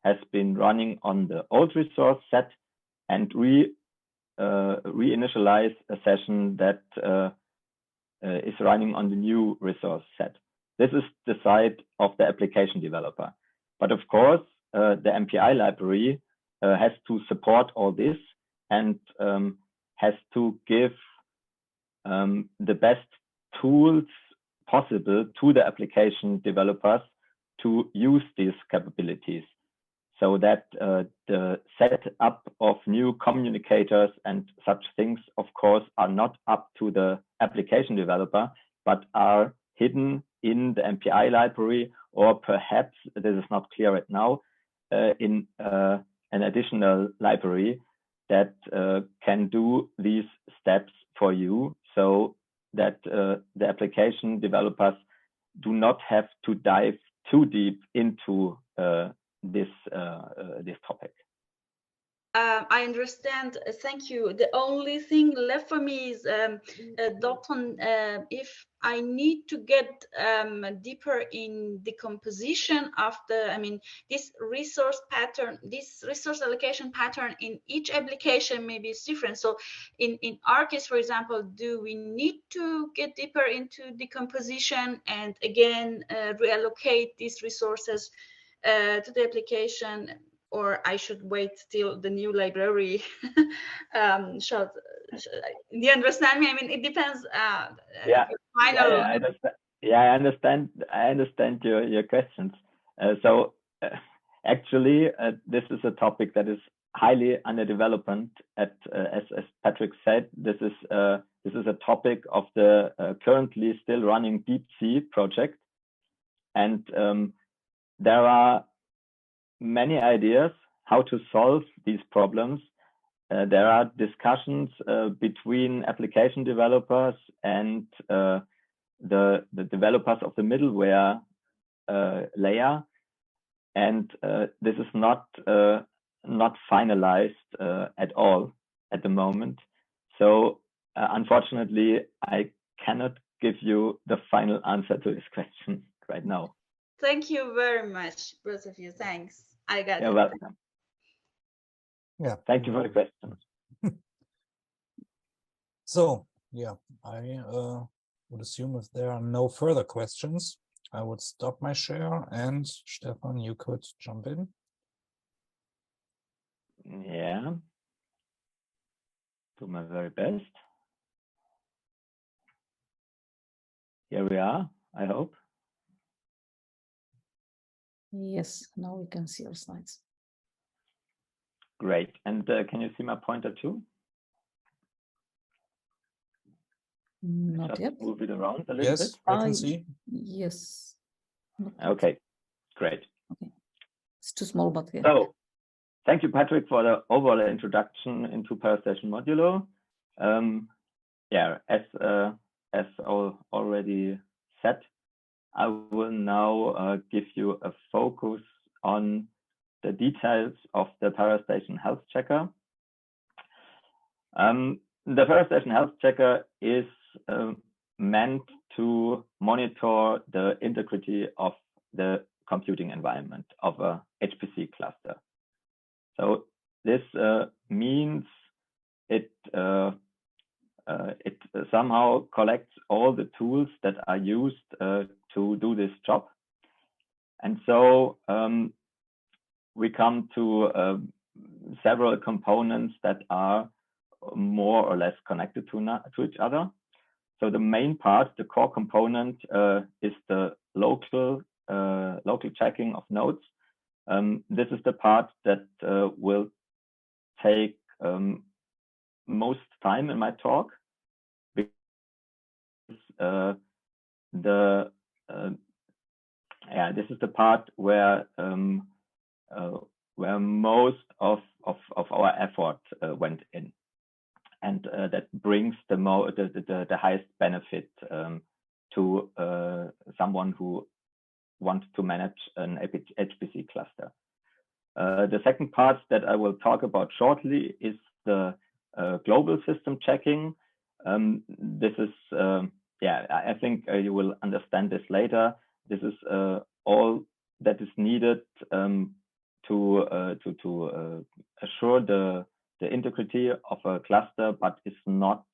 has been running on the old resource set and reinitialize a session that is running on the new resource set. This is the side of the application developer. But of course, the MPI library has to support all this and has to give the best tools possible to the application developers to use these capabilities, so that the setup of new communicators and such things, of course, are not up to the application developer, but are hidden in the MPI library, or perhaps, this is not clear right now, in an additional library that can do these steps for you, so that the application developers do not have to dive too deep into this topic. I understand. Thank you. The only thing left for me is, Dalton, if I need to get deeper in the composition of the, I mean, this resource pattern, this resource allocation pattern in each application maybe is different. So in our case, for example, do we need to get deeper into the composition and again reallocate these resources to the application? Or I should wait till the new library do you understand me? I mean, it depends. Yeah. Final. I understand. Yeah, I understand your questions. Actually, this is a topic that is highly under development. As Patrick said, this is a topic of the currently still running Deep Sea project, and there are many ideas how to solve these problems. There are discussions between application developers and the developers of the middleware layer, and this is not finalized at all at the moment. So unfortunately, I cannot give you the final answer to this question right now. Thank you very much, both of you. Thanks. I got it. You're welcome. Yeah. Thank you for the question. So, yeah, I would assume if there are no further questions, I would stop my share, and Stefan, you could jump in. Yeah. Do my very best. Here we are, I hope. Yes, now we can see our slides. Great. And can you see my pointer too? Not Just yet. move it around a little Yes, bit. I can see. Yes. Okay, great. Okay. It's too small, but yeah. So, thank you, Patrick, for the overall introduction into ParaStation Modulo. Yeah, as already said, I will now give you a focus on the details of the ParaStation HealthChecker. The ParaStation HealthChecker is meant to monitor the integrity of the computing environment of a HPC cluster. So this means it somehow collects all the tools that are used to do this job. And so we come to several components that are more or less connected to each other. So the main part, the core component, is the local checking of nodes. This is the part that will take most time in my talk, because this is the part where most of our effort went in, and that brings the highest benefit to someone who wants to manage an HPC cluster. The second part that I will talk about shortly is the global system checking. This is, I think you will understand this later. This is all that is needed to assure the integrity of a cluster, but is not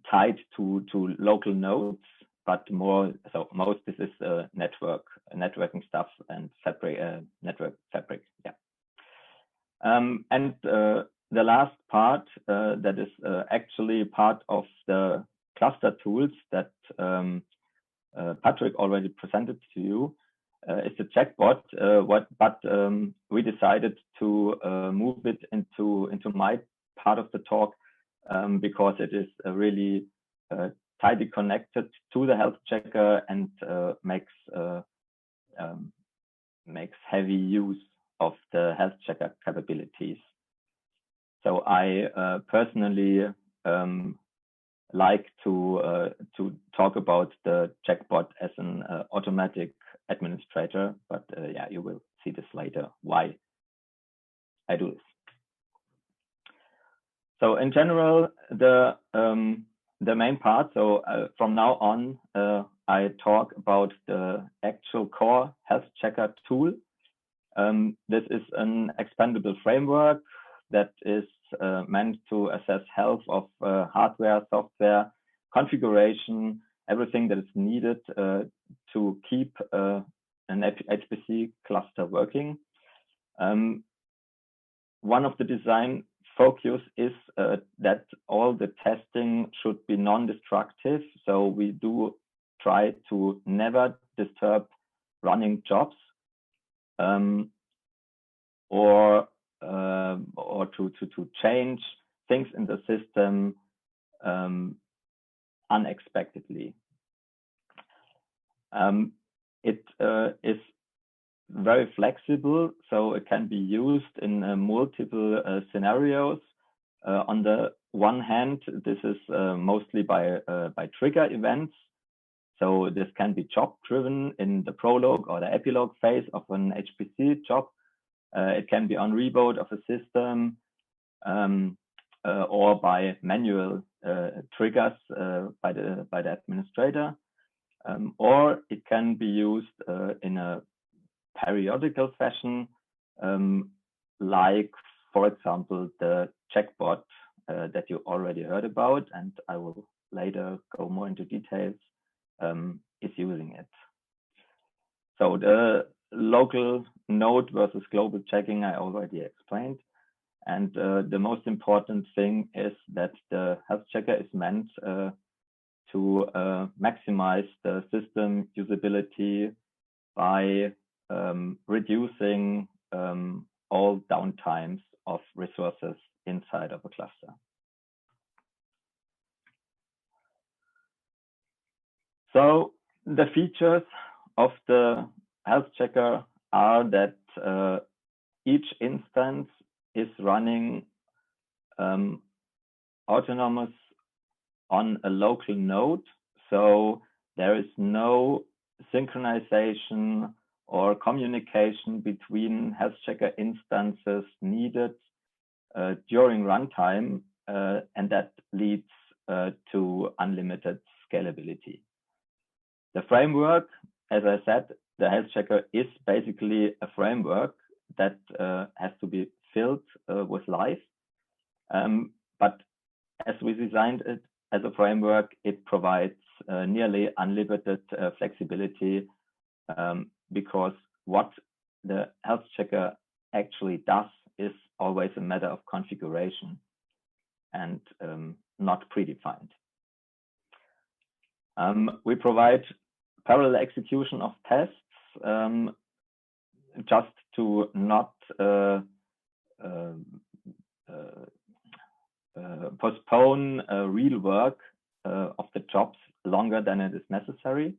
tied to local nodes, but more. So most this is networking stuff and network fabric. Yeah. And the last part that is actually part of the cluster tools that Patrick already presented to you is the chatbot. But we decided to move it into my part of the talk because it is really tightly connected to the HealthChecker and makes heavy use of the HealthChecker capabilities. So I personally like to talk about the chatbot as an automatic administrator, but yeah, you will see this later why I do this. So in general, the main part. So from now on, I talk about the actual core HealthChecker tool. This is an expandable framework that is meant to assess health of hardware, software, configuration, everything that is needed to keep an HPC cluster working. One of the design focus is that all the testing should be non-destructive. So we do try to never disturb running jobs or to change things in the system unexpectedly. It is very flexible, so it can be used in multiple scenarios. On the one hand, this is mostly by trigger events. So this can be job driven in the prologue or the epilogue phase of an HPC job. It can be on reboot of a system or by manual triggers by the administrator, or it can be used in a periodical fashion, like, for example, the chatbot that you already heard about, and I will later go more into details, is using it. So the local node versus global checking I already explained. And the most important thing is that the HealthChecker is meant to maximize the system usability by reducing all downtimes of resources inside of a cluster. So the features of the HealthChecker are that each instance is running autonomous on a local node. So there is no synchronization or communication between HealthChecker instances needed during runtime, and that leads to unlimited scalability. The framework, as I said, the HealthChecker is basically a framework that has to be filled with life. But as we designed it as a framework, it provides nearly unlimited flexibility because what the HealthChecker actually does is always a matter of configuration and not predefined. We provide parallel execution of tests just to not postpone real work of the jobs longer than it is necessary.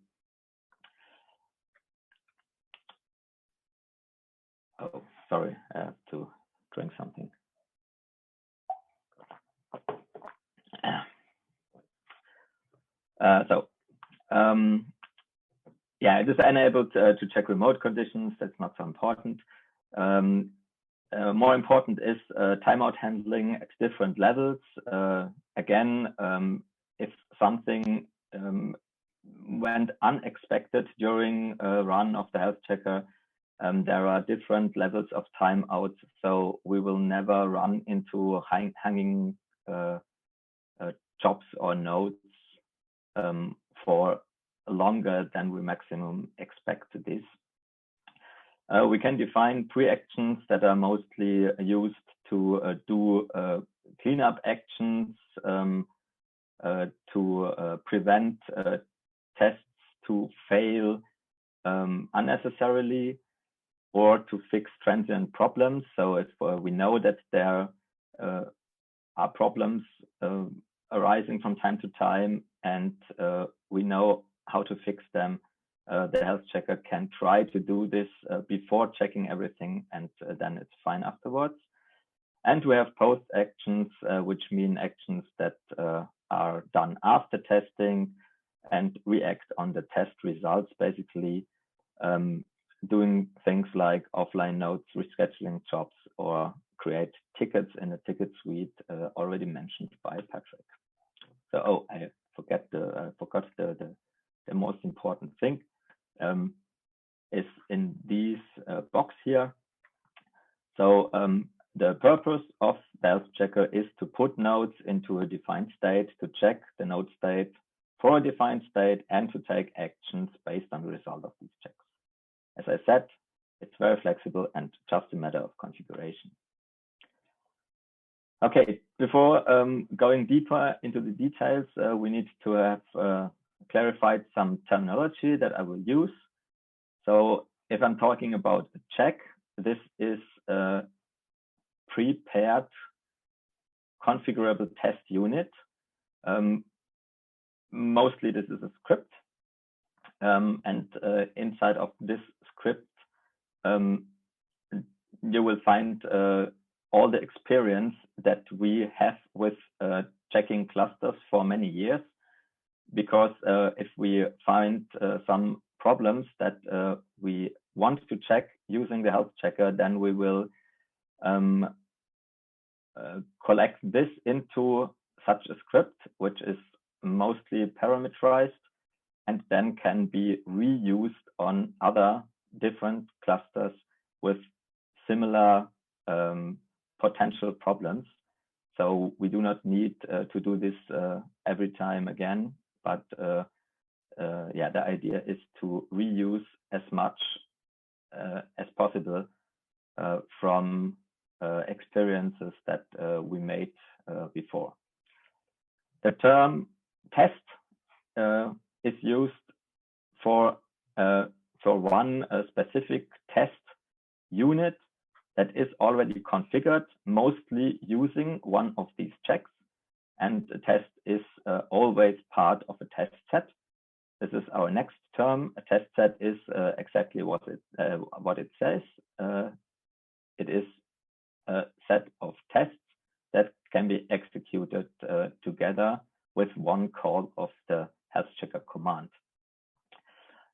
Oh, sorry, I have to drink something. Yeah, it is enabled to check remote conditions. That's not so important. More important is timeout handling at different levels. Again, if something went unexpected during a run of the HealthChecker, there are different levels of timeouts. So we will never run into hanging jobs or nodes for longer than we maximum expect this. We can define pre-actions that are mostly used to do cleanup actions, to prevent tests to fail unnecessarily, or to fix transient problems. So if we know that there are problems arising from time to time, and we know how to fix them, the health checker can try to do this before checking everything, and then it's fine afterwards. And we have post actions, which mean actions that are done after testing and react on the test results, basically doing things like offline notes, rescheduling jobs, or create tickets in a TicketSuite, already mentioned by Patrick. So, I forgot the most important thing is in these box here. So the purpose of the health checker is to put nodes into a defined state, to check the node state for a defined state, and to take actions based on the result of these checks. As I said, it's very flexible and just a matter of configuration. Okay, before going deeper into the details, we need to have clarified some terminology that I will use. So if I'm talking about a check, this is a prepared configurable test unit. Mostly this is a script, and inside of this script you will find all the experience that we have with checking clusters for many years, because if we find some problems that we want to check using the health checker, then we will collect this into such a script, which is mostly parameterized and then can be reused on other different clusters with similar potential problems. So we do not need to do this every time again, but yeah, the idea is to reuse as much as possible from experiences that we made before. The term test is used for one specific test unit that is already configured, mostly using one of these checks. And a test is always part of a test set. This is our next term. A test set is exactly what it says. It is a set of tests that can be executed together with one call of the health checker command.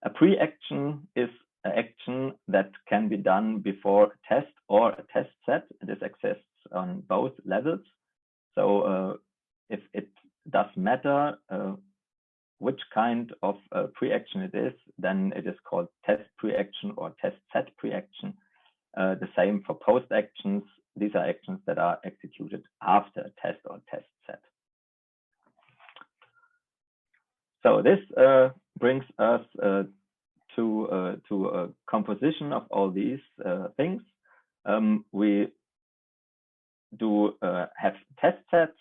A pre-action is an action that can be done before a test or a test set. This exists on both levels. So if it does matter which kind of pre-action it is, then it is called test pre-action or test set pre-action. The same for post actions. These are actions that are executed after a test or test set. So this brings us to a composition of all these things. We do have test sets.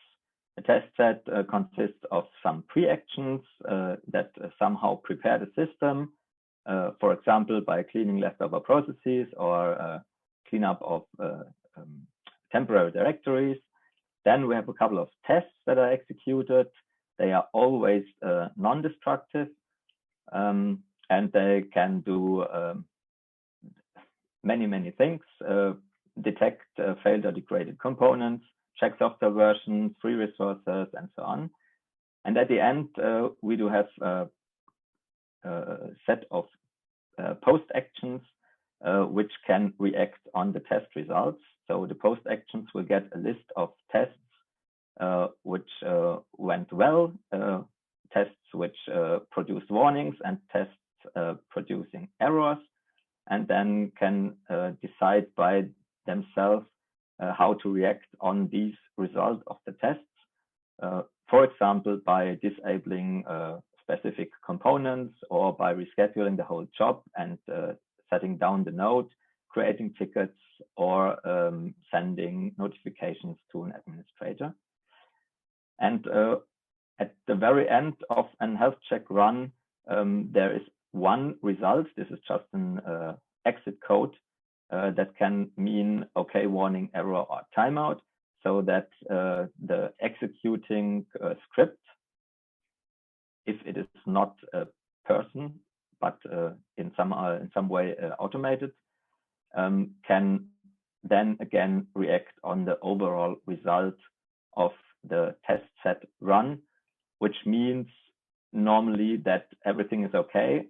A test set consists of some pre-actions that somehow prepare the system, for example, by cleaning leftover processes or cleanup of temporary directories. Then we have a couple of tests that are executed. They are always non-destructive, and they can do many things, detect failed or degraded components, check software versions, free resources, and so on. And at the end, we do have a set of post actions which can react on the test results. So the post actions will get a list of tests which went well, tests which produced warnings, and tests producing errors, and then can decide by themselves how to react on these results of the tests. For example, by disabling specific components, or by rescheduling the whole job and setting down the node, creating tickets, or sending notifications to an administrator. And at the very end of an health check run, there is one result. This is just an exit code that can mean OK warning, error, or timeout, so that the executing script, if it is not a person but in some way automated, can then again react on the overall result of the test set run, which means normally that everything is okay.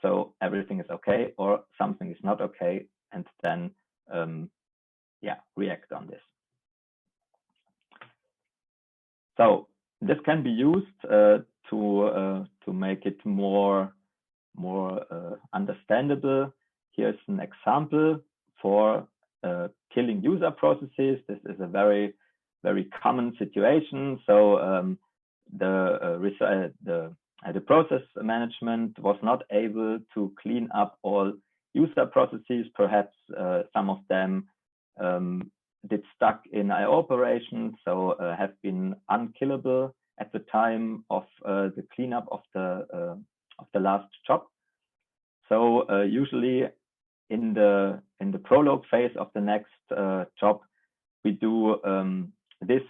So everything is okay, or something is not okay, and then react on this. So this can be used to make it more understandable. Here's an example for killing user processes. This is a very common situation. So the process management was not able to clean up all user processes. Perhaps some of them did stuck in IO operations, so have been unkillable at the time of the cleanup of the last job. So usually in the prologue phase of the next job, we do these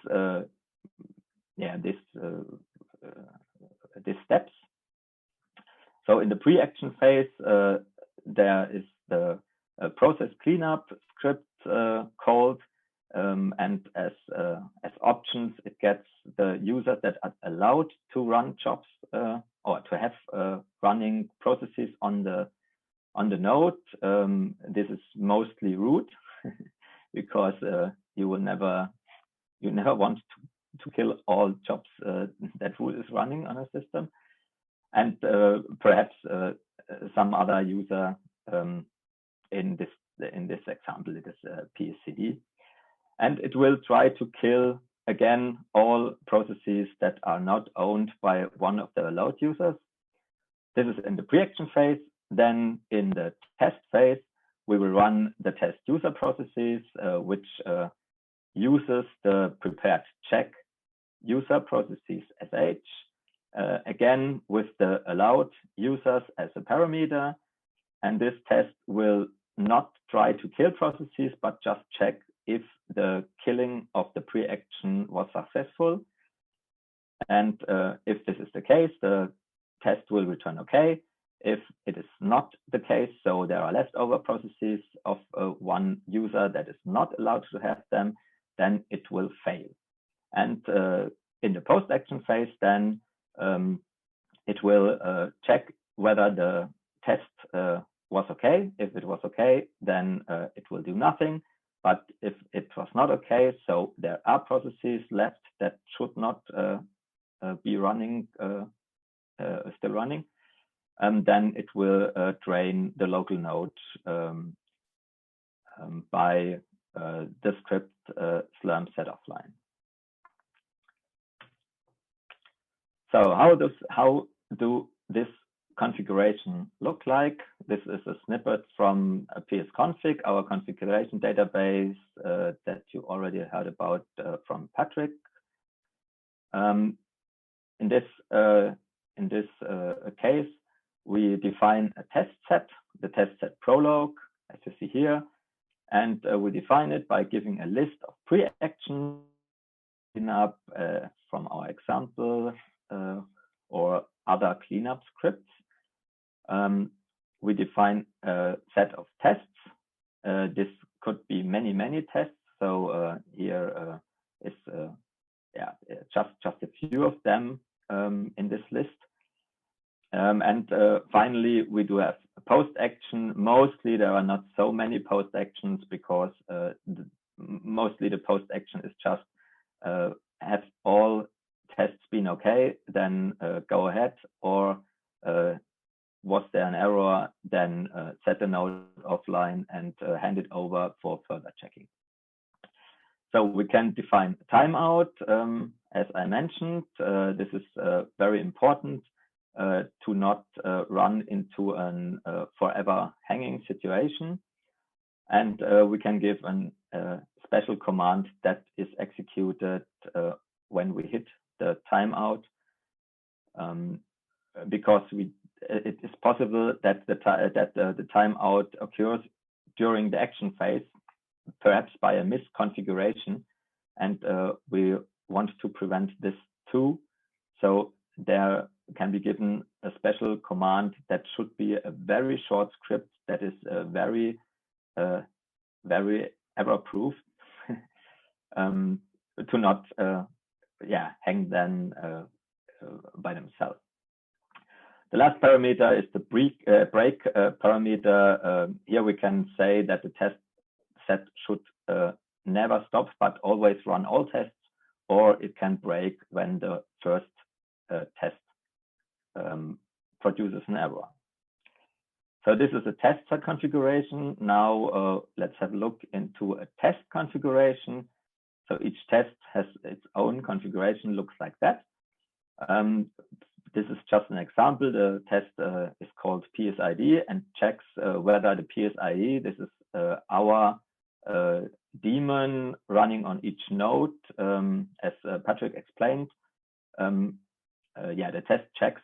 steps. So in the pre-action phase, there is the process cleanup script called, and as options, it gets the users that are allowed to run jobs or to have running processes on the node. This is mostly root because you never want to kill all jobs that root is running on a system, and perhaps some other user in this example, it is PSCD, and it will try to kill again all processes that are not owned by one of the allowed users. This is in the pre-action phase. Then in the test phase, we will run the test user processes, which uses the prepared check user processes sh, again with the allowed users as a parameter. And this test will not try to kill processes, but just check if the killing of the pre-action was successful. And if this is the case, the test will return OK. If it is not the case, so there are leftover processes of one user that is not allowed to have them, then it will fail. And in the post-action phase, then it will check whether the test was okay. If it was okay, then it will do nothing. But if it was not okay, so there are processes left that should not be running, still running, then it will drain the local node by the script slurm set offline. So how do this configuration look like? This is a snippet from a psconfig, our configuration database that you already heard about from ParTec. In this case, we define a test set, the test set prologue, as you see here, and we define it by giving a list of pre-action cleanup from our example or other cleanup scripts. We define a set of tests. This could be many tests. So here is just a few of them in this list. And finally, we do have post-action. Mostly there are not so many post-actions because mostly the post-action is just have all tests been okay, then go ahead, or was there an error, then set the node offline and hand it over for further checking. So we can define timeout, as I mentioned. This is very important to not run into an forever hanging situation. And we can give a special command that is executed when we hit the timeout, because it is possible that the timeout occurs during the action phase, perhaps by a misconfiguration, and we want to prevent this too. So there can be given a special command that should be a very short script that is very error-proof to not hang them by themselves. The last parameter is the break parameter. Here we can say that the test set should never stop, but always run all tests, or it can break when the first test produces an error. So this is a test set configuration. Now let's have a look into a test configuration. So each test has its own configuration, looks like that. This is just an example. The test is called PSID and checks whether the PSID, this is our daemon running on each node, as Patrick explained. The test checks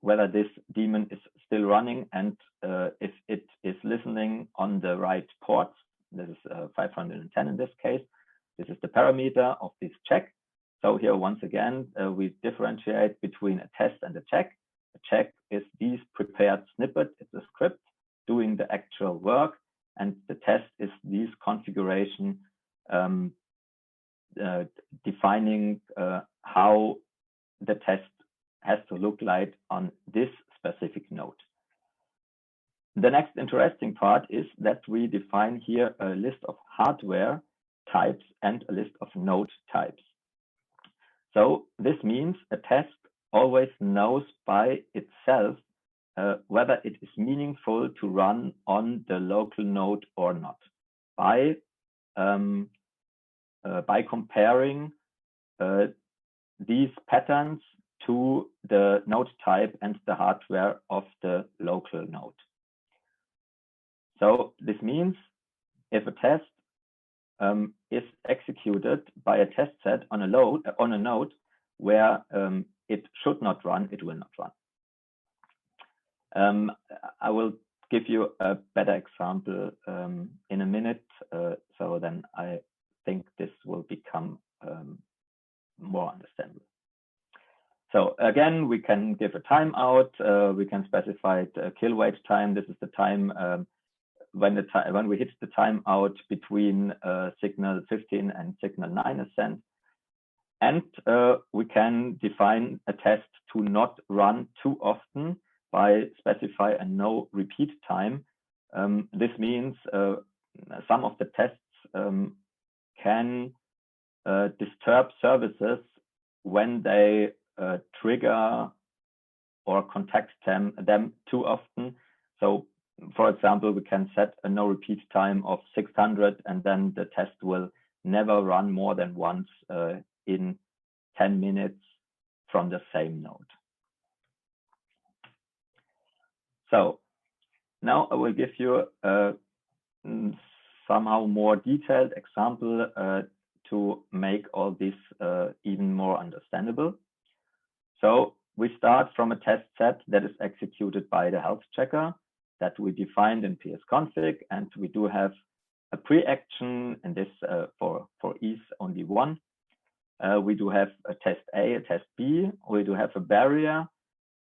whether this daemon is still running and if it is listening on the right ports. This is 510 in this case. This is the parameter of this check. So here, once again, we differentiate between a test and a check. A check is this prepared snippet. It's a script doing the actual work. And the test is this configuration defining how the test has to look like on this specific node. The next interesting part is that we define here a list of hardware types and a list of node types. So this means a test always knows by itself whether it is meaningful to run on the local node or not by comparing these patterns to the node type and the hardware of the local node. So this means if a test is executed by a test set on a node where it should not run, it will not run. I will give you a better example in a minute, so then I think this will become more understandable. So again, we can give a timeout. We can specify the kill wait time. This is the time when we hit the timeout between signal 15 and signal 9 is sent. And we can define a test to not run too often by specify a no repeat time. This means some of the tests can disturb services when they trigger or contact them too often. So for example, we can set a no repeat time of 600 and then the test will never run more than once in 10 minutes from the same node. So now I will give you a somehow more detailed example to make all this even more understandable. So we start from a test set that is executed by the HealthChecker that we defined in psconfig, and we do have a pre-action, and this for ease only one. We do have a test A, a test B. We do have a barrier,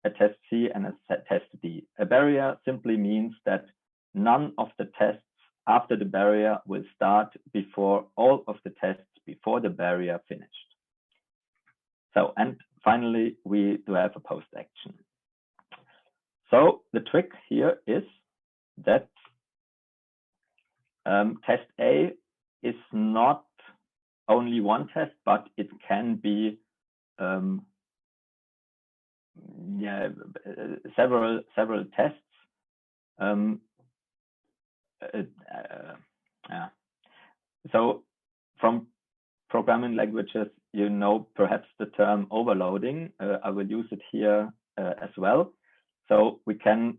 a test C, and a test D. A barrier simply means that none of the tests after the barrier will start before all of the tests before the barrier finished. So, and finally, we do have a post-action. So the trick here is that test A is not only one test, but it can be several tests. So from programming languages, you know perhaps the term overloading. I will use it here as well. So we can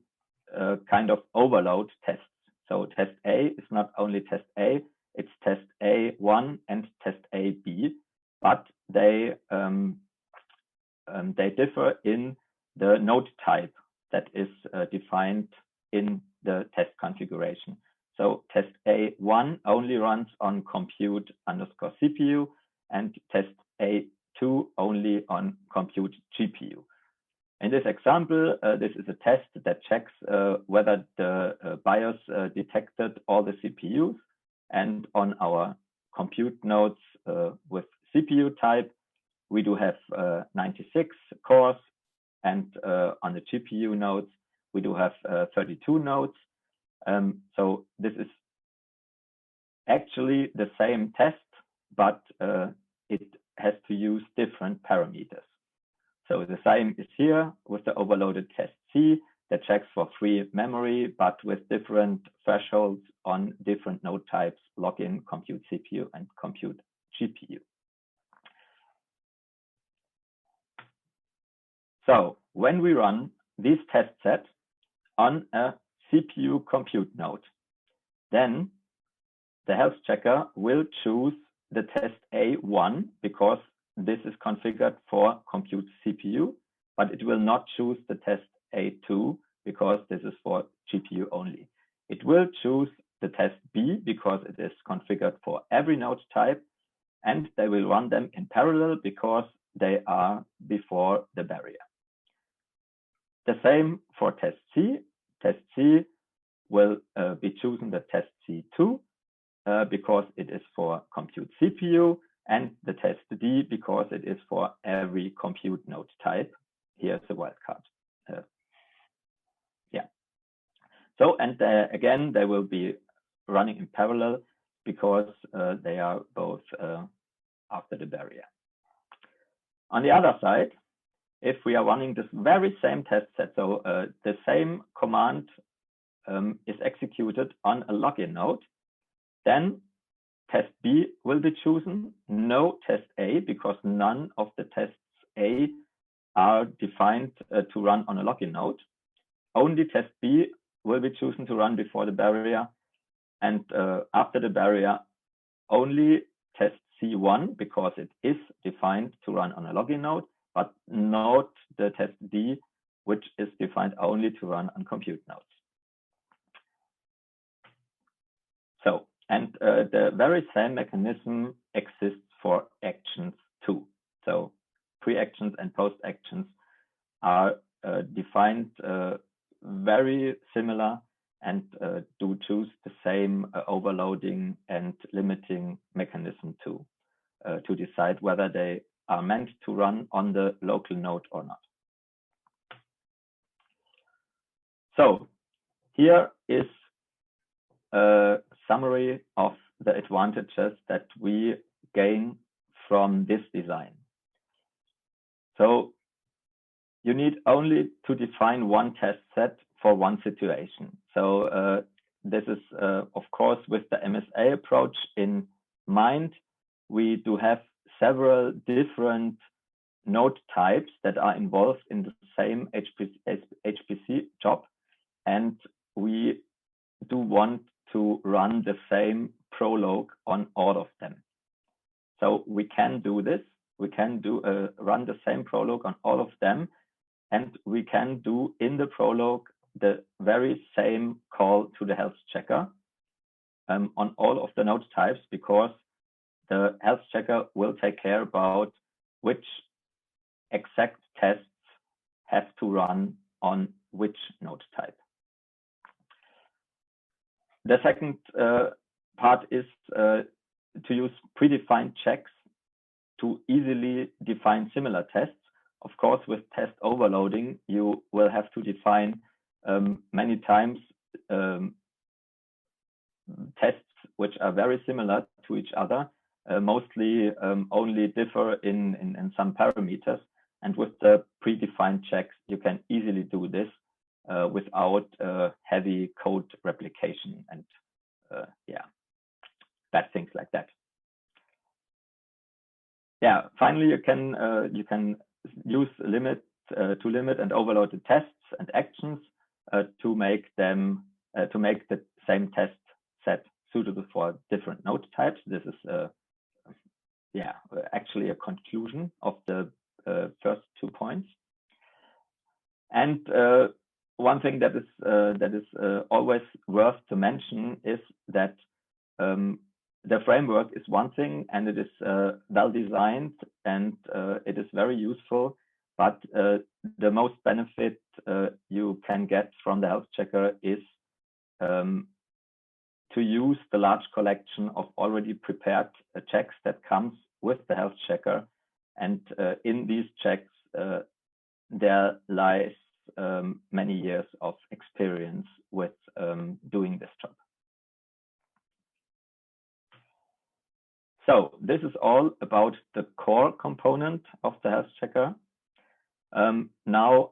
kind of overload tests. So test A is not only test A, it's test A1 and test AB, but they differ in the node type that is defined in the test configuration. So test A1 only runs on compute_CPU and test A2 only on compute GPU. In this example, this is a test that checks whether the BIOS detected all the CPUs, and on our compute nodes with CPU type, we do have 96 cores, and on the GPU nodes, we do have 32 nodes. So this is actually the same test, but it has to use different parameters. So the same is here with the overloaded test C that checks for free memory, but with different thresholds on different node types, login, compute CPU, and compute GPU. So when we run these test sets on a CPU compute node, then the HealthChecker will choose the test A1 because this is configured for compute CPU, but it will not choose the test A2 because this is for GPU only. It will choose the test B because it is configured for every node type, and they will run them in parallel because they are before the barrier. The same for test C. Test C will be choosing the test C2 because it is for compute CPU, and the test D because it is for every compute node type. Here's the wildcard. Yeah. So, and again, they will be running in parallel because they are both after the barrier. On the other side, if we are running this very same test set, so the same command is executed on a login node, then test B will be chosen, no test A, because none of the tests A are defined to run on a login node. Only test B will be chosen to run before the barrier, and after the barrier, only test C1, because it is defined to run on a login node, but not the test D, which is defined only to run on compute nodes. So, and the very same mechanism exists for actions too. So pre-actions and post-actions are defined very similar and do choose the same overloading and limiting mechanism to decide whether they are meant to run on the local node or not. So here is a summary of the advantages that we gain from this design. So you need only to define one test set for one situation. So this is, of course, with the MSA approach in mind. We do have several different node types that are involved in the same HPC job, and we do want to run the same prologue on all of them. So we can do this. We can run the same prologue on all of them, and we can do in the prologue the very same call to the HealthChecker on all of the node types, because the HealthChecker will take care about which exact tests have to run on which node type. The second part is to use predefined checks to easily define similar tests. Of course, with test overloading, you will have to define many times tests which are very similar to each other, mostly only differ in some parameters. And with the predefined checks, you can easily do this without heavy code replication and yeah, bad things like that. Yeah, finally, you can use limit and overload the tests and actions to make them to make the same test set suitable for different node types. This is actually a conclusion of the first 2 points. And one thing that is always worth to mention is that the framework is one thing, and it is well designed, and it is very useful. But the most benefit you can get from the HealthChecker is to use the large collection of already prepared checks that comes with the HealthChecker. And in these checks, there lies many years of experience with doing this job. So this is all about the core component of the HealthChecker. Now,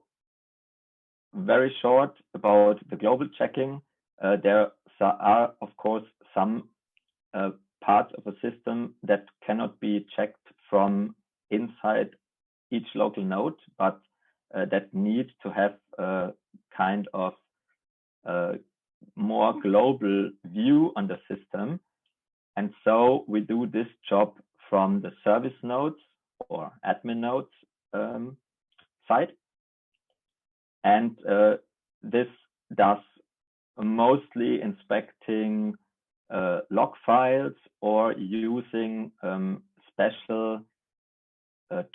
very short about the global checking. There are, of course, some parts of a system that cannot be checked from inside each local node, but that need to have a kind of more global view on the system. And so we do this job from the service nodes or admin nodes side. And this does mostly inspecting log files or using special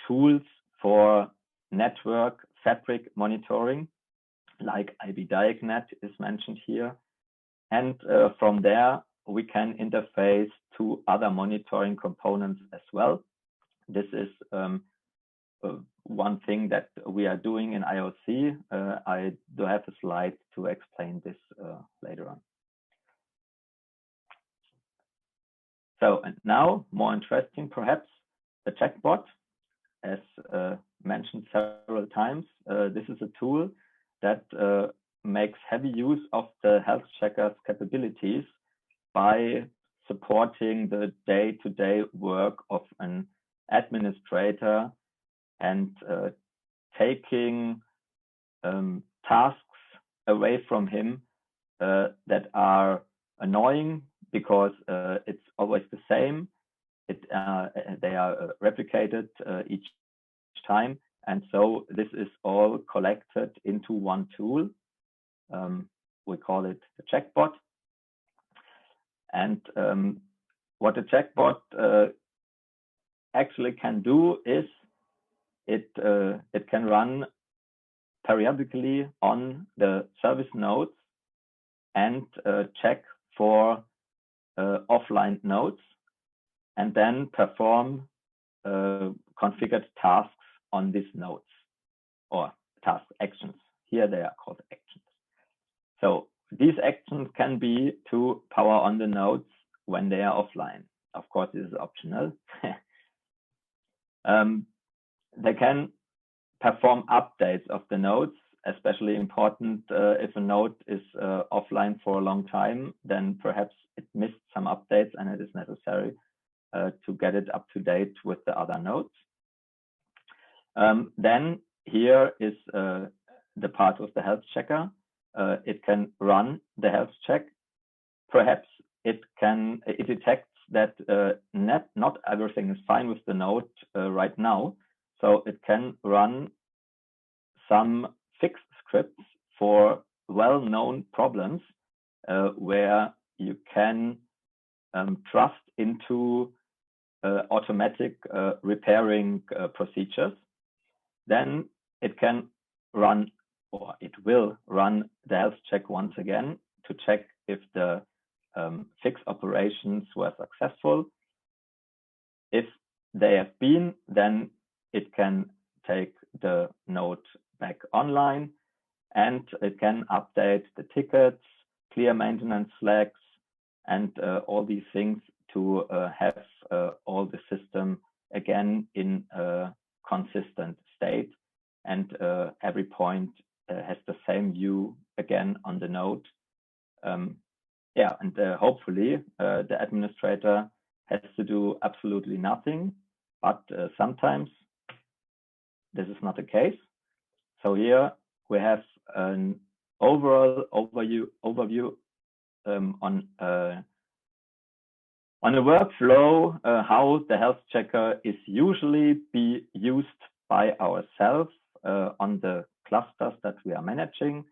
tools for network fabric monitoring, like IBDiagnet is mentioned here. And from there, we can interface to other monitoring components as well. This is one thing that we are doing in IOC. I do have a slide to explain this later on. So, and now, more interesting perhaps, the checkbot. As mentioned several times, this is a tool that makes heavy use of the HealthChecker's capabilities by supporting the day-to-day work of an administrator and taking tasks away from him that are annoying because it's always the same. They are replicated each time, and so this is all collected into one tool. We call it the checkbot. And what the checkbot actually can do is it can run periodically on the service nodes and check for offline nodes, and then perform configured tasks on these nodes, or task actions. Here they are called actions. So these actions can be to power on the nodes when they are offline. Of course, this is optional. They can perform updates of the nodes, especially important if a node is offline for a long time, then perhaps it missed some updates and it is necessary to get it up to date with the other nodes. Then here is the part of the HealthChecker. It can run the health check. Perhaps it detects that not everything is fine with the node right now. So it can run some fix scripts for well-known problems where you can trust into automatic repairing procedures. Then it can run, or it will run, the health check once again to check if the fix operations were successful. If they have been, then it can take the node back online, and it can update the tickets, clear maintenance flags, and all these things to have all the system again in a consistent state, and every point has the same view again on the node. And hopefully the administrator has to do absolutely nothing, but sometimes this is not the case. So here we have an overall overview on the workflow, how the HealthChecker is usually be used by ourselves on the clusters that we are managing.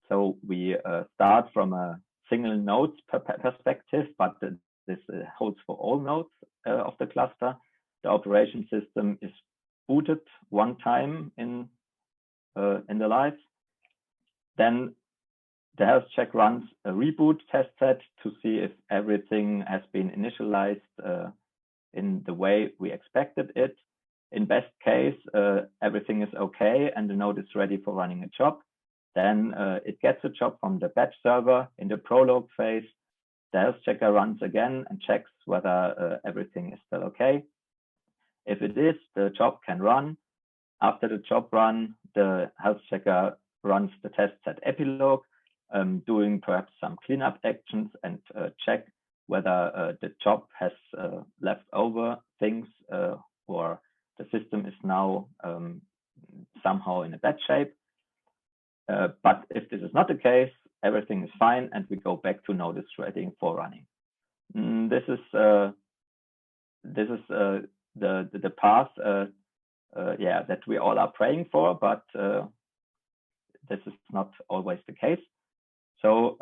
So we start from a single node perspective, but this holds for all nodes of the cluster. The operation system is booted one time in the life. Then the health check runs a reboot test set to see if everything has been initialized in the way we expected it. In best case, everything is okay and the node is ready for running a job. Then it gets a job from the batch server in the prologue phase. The health checker runs again and checks whether everything is still okay. If it is, the job can run. After the job run, the health checker runs the test set epilogue, doing perhaps some cleanup actions and check whether the job has left over things or the system is now somehow in a bad shape. But if this is not the case, everything is fine and we go back to node is ready for running. This is the path that we all are praying for, but this is not always the case. So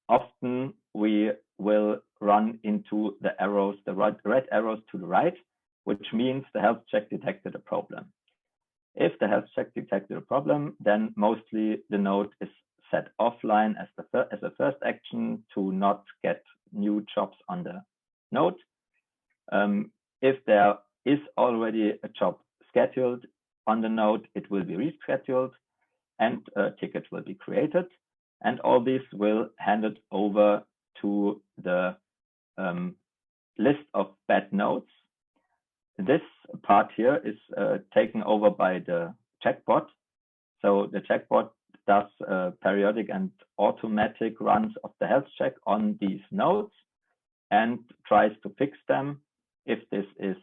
often we will run into the arrows, the red arrows to the right, which means the health check detected a problem. If the health check detected a problem, then mostly the node is set offline as a first action to not get new jobs on the node. If there is already a job scheduled on the node, it will be rescheduled and a ticket will be created. And all this will hand it over to the list of bad nodes. This part here is taken over by the checkbot. So the checkbot does periodic and automatic runs of the health check on these nodes and tries to fix them. If this is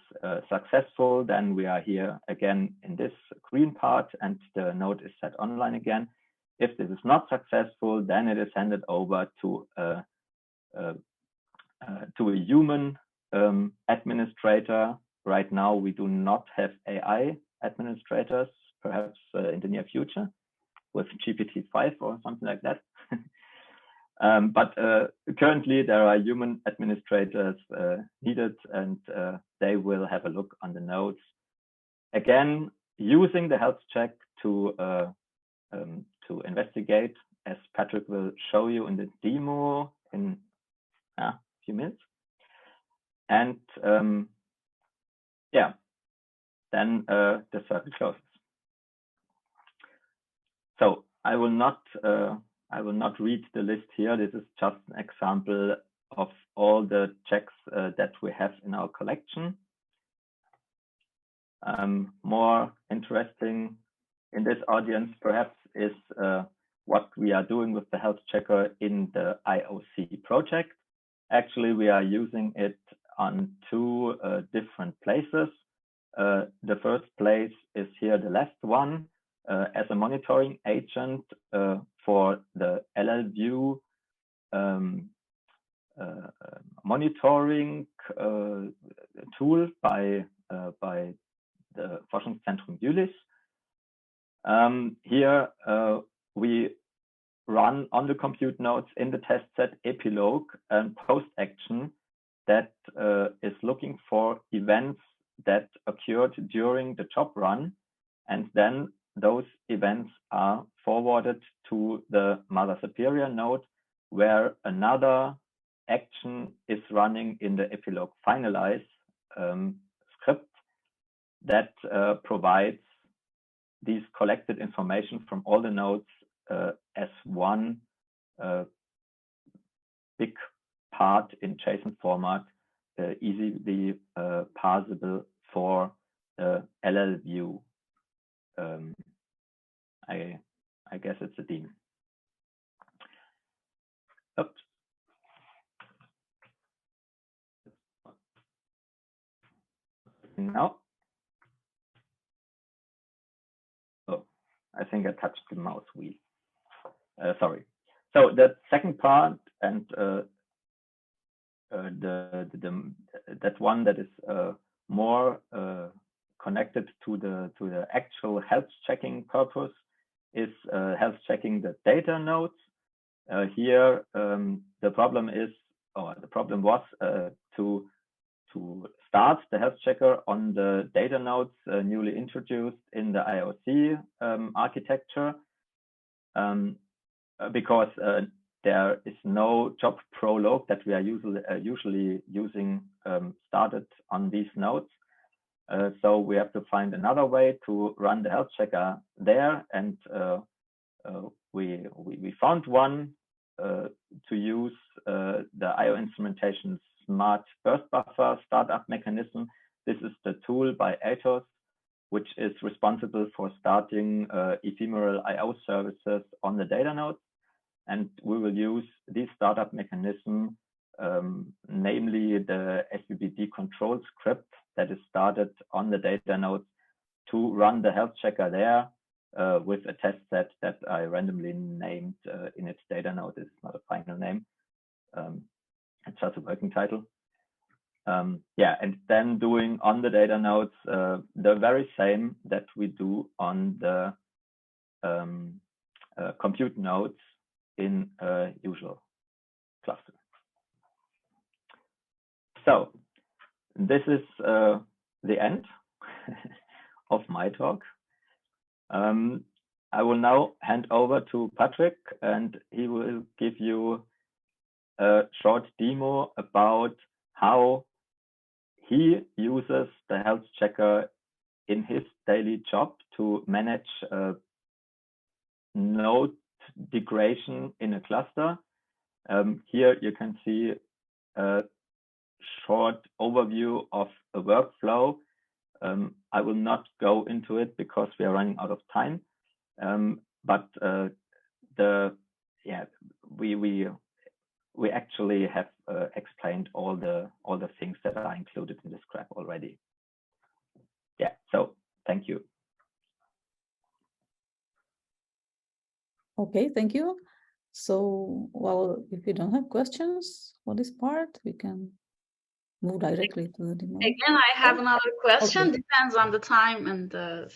successful, then we are here again in this green part and the node is set online again. If this is not successful, then it is handed over to a human administrator. Right now, we do not have AI administrators, perhaps in the near future with GPT-5 or something like that. But currently, there are human administrators needed, and they will have a look on the nodes. Again, using the health check to investigate, as Patrick will show you in the demo in a few minutes. And then the circle closes. So I will not read the list here. This is just an example of all the checks that we have in our collection. More interesting in this audience perhaps is what we are doing with the health checker in the IOC project. Actually, we are using it on two different places. The first place is here, the left one, as a monitoring agent for the LLView monitoring tool by the Forschungszentrum Jülich. Here we run on the compute nodes in the test set epilogue and post action that is looking for events that occurred during the job run, and then those events are forwarded to the mother superior node, where another action is running in the epilogue finalize script that provides these collected information from all the nodes as one big part in JSON format, easily parsable for the LLView. I guess it's a daemon. Oops. Now. Oh, I think I touched the mouse wheel. sorry. So the second part, and that one that is more connected to the actual health checking purpose, is health checking the data nodes. Here the problem is, or the problem was, to start the health checker on the data nodes newly introduced in the IOC architecture, because there is no job prologue that we are usually using started on these nodes. So we have to find another way to run the health checker there, and we found one to use the IO instrumentation smart burst buffer startup mechanism. This is the tool by Atos, which is responsible for starting ephemeral IO services on the data nodes. And we will use this startup mechanism, namely the SBBD control script that is started on the data nodes, to run the health checker there with a test set that I randomly named in its data node. It's not a final name. It's just a working title. Yeah, and then doing on the data nodes the very same that we do on the compute nodes in a usual cluster. So this is the end of my talk. I will now hand over to Patrick, and he will give you a short demo about how he uses the health checker in his daily job to manage node degradation in a cluster. Here you can see a short overview of a workflow. I will not go into it because we are running out of time. But we actually have explained all the things that are included in this graph already. Yeah, so thank you. Okay, thank you. So, well, if you don't have questions for this part, we can move directly to the demo. Again, I have another question. Okay. Depends on the time and the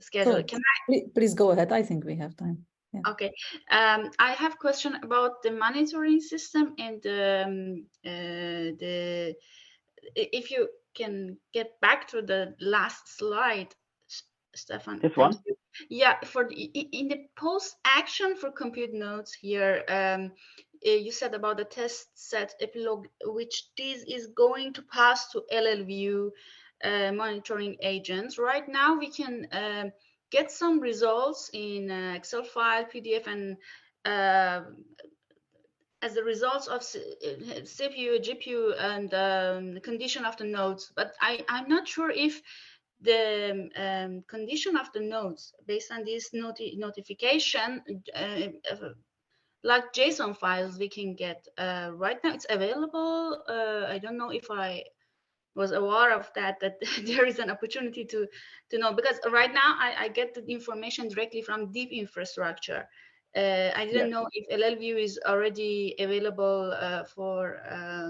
schedule. So, please go ahead. I think we have time. Yeah. Okay. I have a question about the monitoring system and if you can get back to the last slide, Stefan. This one? Yeah, for in the post action for compute nodes here, you said about the test set epilogue, which this is going to pass to LLView monitoring agents. Right now, we can get some results in Excel file, PDF, and as the results of CPU, GPU, and the condition of the nodes. But I'm not sure if the condition of the nodes based on this notification, like JSON files we can get. Right now it's available. I don't know if I was aware of that there is an opportunity to know, because right now I get the information directly from deep infrastructure. I didn't know if LLView is already available for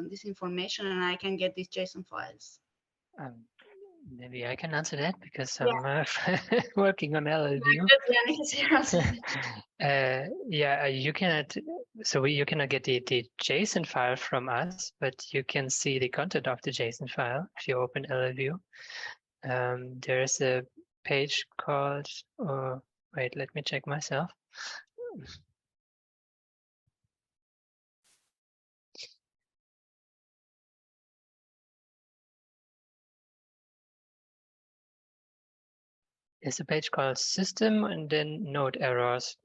this information, and I can get these JSON files. Maybe I can answer that because I'm working on LLView. Yeah, you cannot. So you cannot get the JSON file from us, but you can see the content of the JSON file if you open LLView. There's a page called. Wait, let me check myself. There's a page called System and then Node Errors,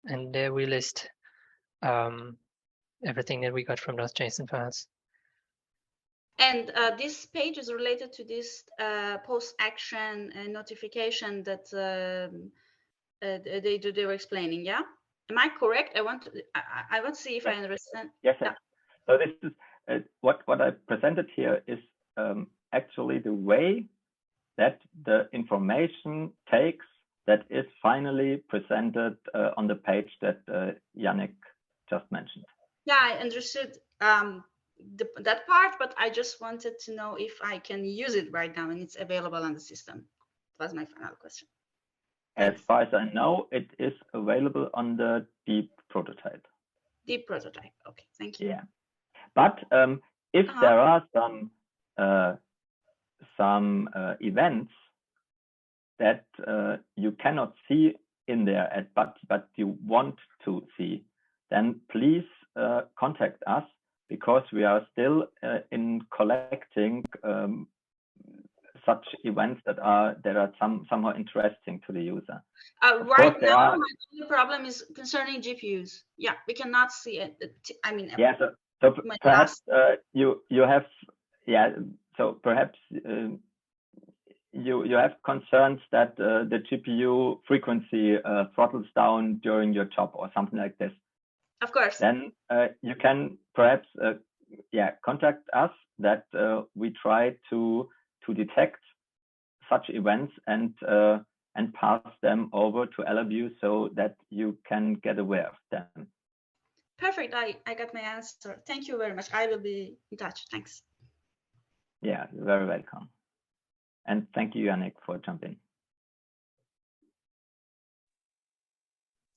and there we list everything that we got from those JSON files. And this page is related to this post-action notification that they were explaining. Yeah, am I correct? I want to see if I understand. Yes. Yeah. So this is what I presented here is actually the way that the information takes that is finally presented on the page that Yannick just mentioned. Yeah, I understood that part, but I just wanted to know if I can use it right now and it's available on the system. That was my final question. As far as I know, it is available on the deep prototype. Deep prototype. Okay, thank you. Yeah, but if there are some events that you cannot see in there, but you want to see, then please contact us, because we are still in collecting such events that are somehow interesting to the user. Right now, my only problem is concerning GPUs. Yeah, we cannot see it. I mean, yeah. So perhaps you have, yeah. So perhaps you have concerns that the GPU frequency throttles down during your job or something like this. Of course. Then you can perhaps contact us, that we try to detect such events and pass them over to LabVIEW so that you can get aware of them. Perfect. I got my answer. Thank you very much. I will be in touch. Thanks. Yeah, you're very welcome. And thank you, Yannick, for jumping.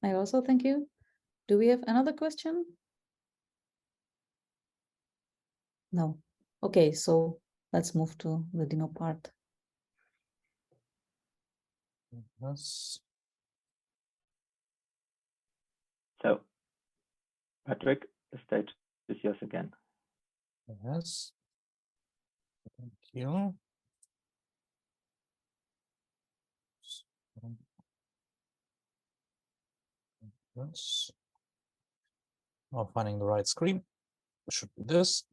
I also thank you. Do we have another question? No. Okay, so let's move to the demo part. Yes. So, Patrick, the stage is yours again. Yes. Thank you. Yes. Now finding the right screen. It should be this.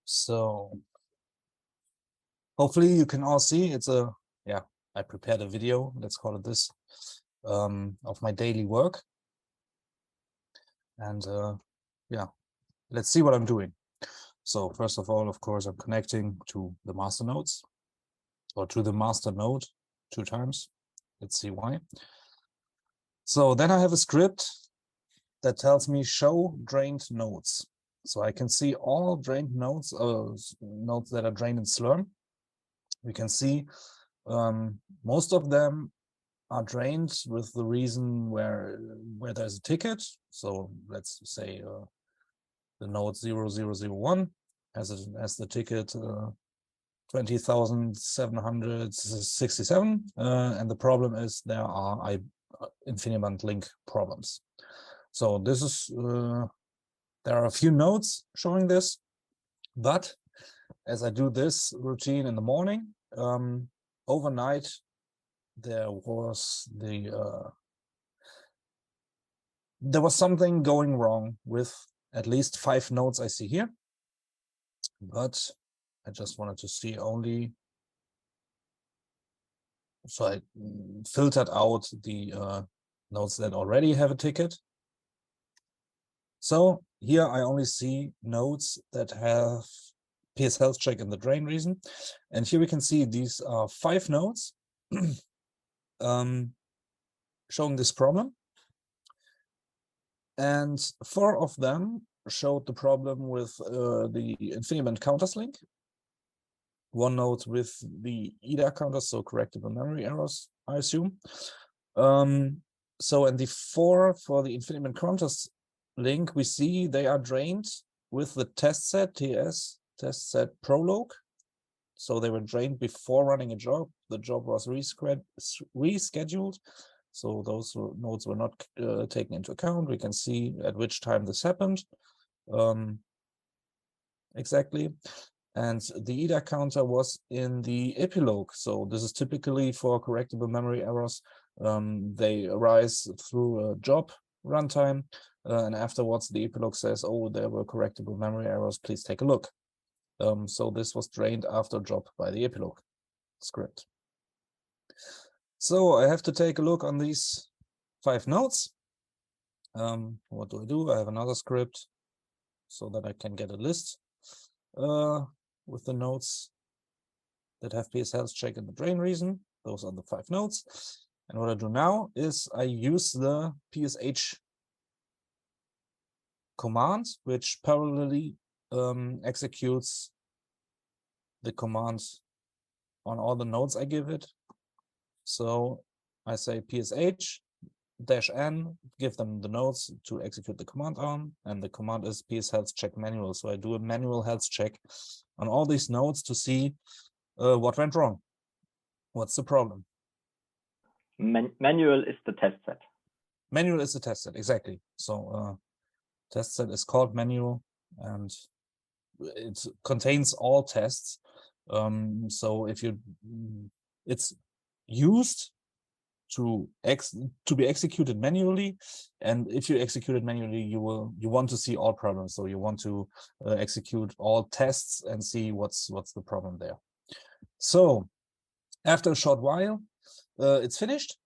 So hopefully you can all see it's a, yeah, I prepared a video, let's call it this, of my daily work. And yeah, let's see what I'm doing. So first of all, of course, I'm connecting to the master nodes, or to the master node 2 times. Let's see why. So then I have a script that tells me show drained nodes. So I can see all drained nodes, nodes that are drained in Slurm. We can see most of them are drained with the reason where there's a ticket. So let's say the node 0001 has the ticket 20,767, and the problem is there are InfiniBand link problems. So this is there are a few nodes showing this, but as I do this routine in the morning, overnight there was something going wrong with at least 5 nodes I see here, but I just wanted to see only, so I filtered out the nodes that already have a ticket. So here I only see nodes that have PS HealthCheck in the drain reason. And here we can see these are 5 nodes showing this problem. And 4 of them showed the problem with the InfiniBand counters link. 1 node with the EDA counters, so correctable memory errors, I assume. So in the 4 for the InfiniBand counters link, we see they are drained with the test set TS test set prologue. So they were drained before running a job. The job was rescheduled. So those nodes were not taken into account. We can see at which time this happened exactly. And the EDA counter was in the epilogue. So this is typically for correctable memory errors. They arise through a job runtime. And afterwards, the epilogue says, oh, there were correctable memory errors. Please take a look. So this was drained after job by the epilogue script. So I have to take a look on these 5 nodes. What do? I have another script so that I can get a list with the nodes that have PS HealthCheck in the drain region. Those are the 5 nodes. And what I do now is I use the PSH command, which parallelly executes the command on all the nodes I give it. So I say PSH -n, give them the nodes to execute the command on, and the command is PS HealthCheck manual. So I do a manual health check on all these nodes to see what went wrong. What's the problem? Manual is the test set. Manual is the test set, exactly. So test set is called manual, and it contains all tests. So if you, it's used to be executed manually, and if you execute it manually, you want to see all problems. So you want to execute all tests and see what's the problem there. So after a short while, it's finished,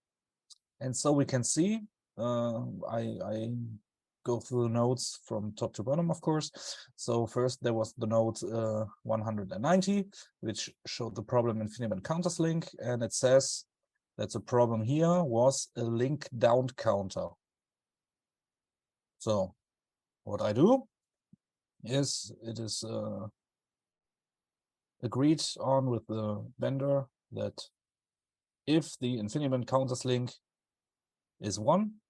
and so we can see I go through the nodes from top to bottom, of course. So first there was the node 190, which showed the problem in Finiment counters link, and it says that the problem here was a link down counter. So what I do is it is agreed on with the vendor that if the Infiniment counters link is 1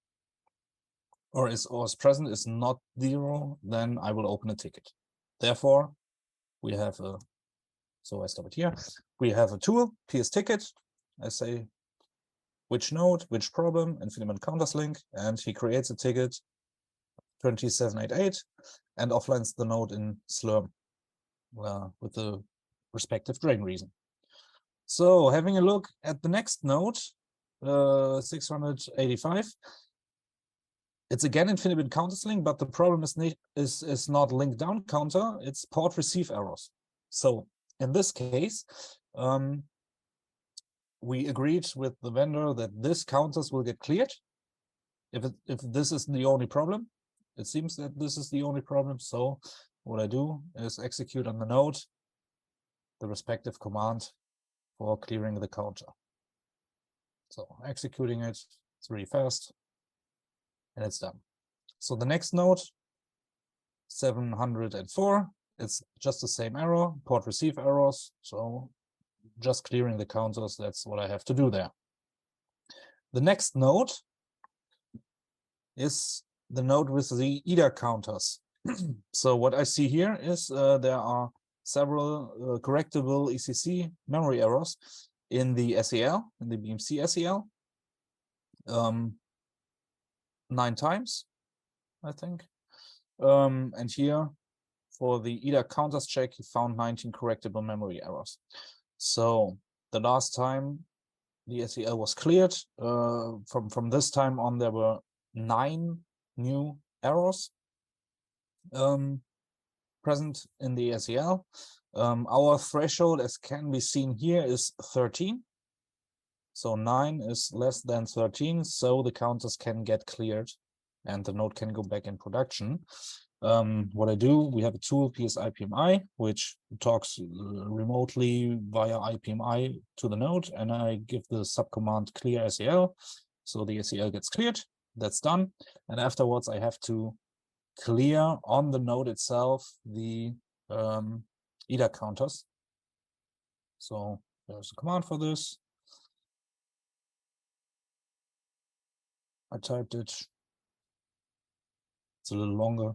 or is present, is not 0, then I will open a ticket. Therefore, we have a, so I stop it here. We have a tool, PS ticket. I say which node, which problem, Infiniment counters link, and he creates a ticket 2788 and offlines the node in Slurm with the respective drain reason. So having a look at the next node, 685, it's again Infiniment counters link, but the problem is not link down counter, it's port receive errors. So in this case, we agreed with the vendor that this counters will get cleared if this is the only problem. It seems that this is the only problem. So what I do is execute on the node the respective command for clearing the counter. So executing it, it's really fast, and it's done. So the next node, 704, it's just the same error, port receive errors. So just clearing the counters, that's what I have to do there. The next node is the node with the EDA counters. So what I see here is there are several correctable ECC memory errors in the SEL, in the BMC SEL, 9 times, I think. And here for the EDA counters check, he found 19 correctable memory errors. So the last time the SEL was cleared, from this time on, there were 9 new errors present in the SEL. Our threshold, as can be seen here, is 13. So 9 is less than 13, so the counters can get cleared and the node can go back in production. What I do, we have a tool, PS IPMI, which talks remotely via IPMI to the node, and I give the subcommand clear SEL. So the SEL gets cleared, that's done. And afterwards, I have to clear on the node itself the EDA counters. So there's a command for this. I typed it. It's a little longer.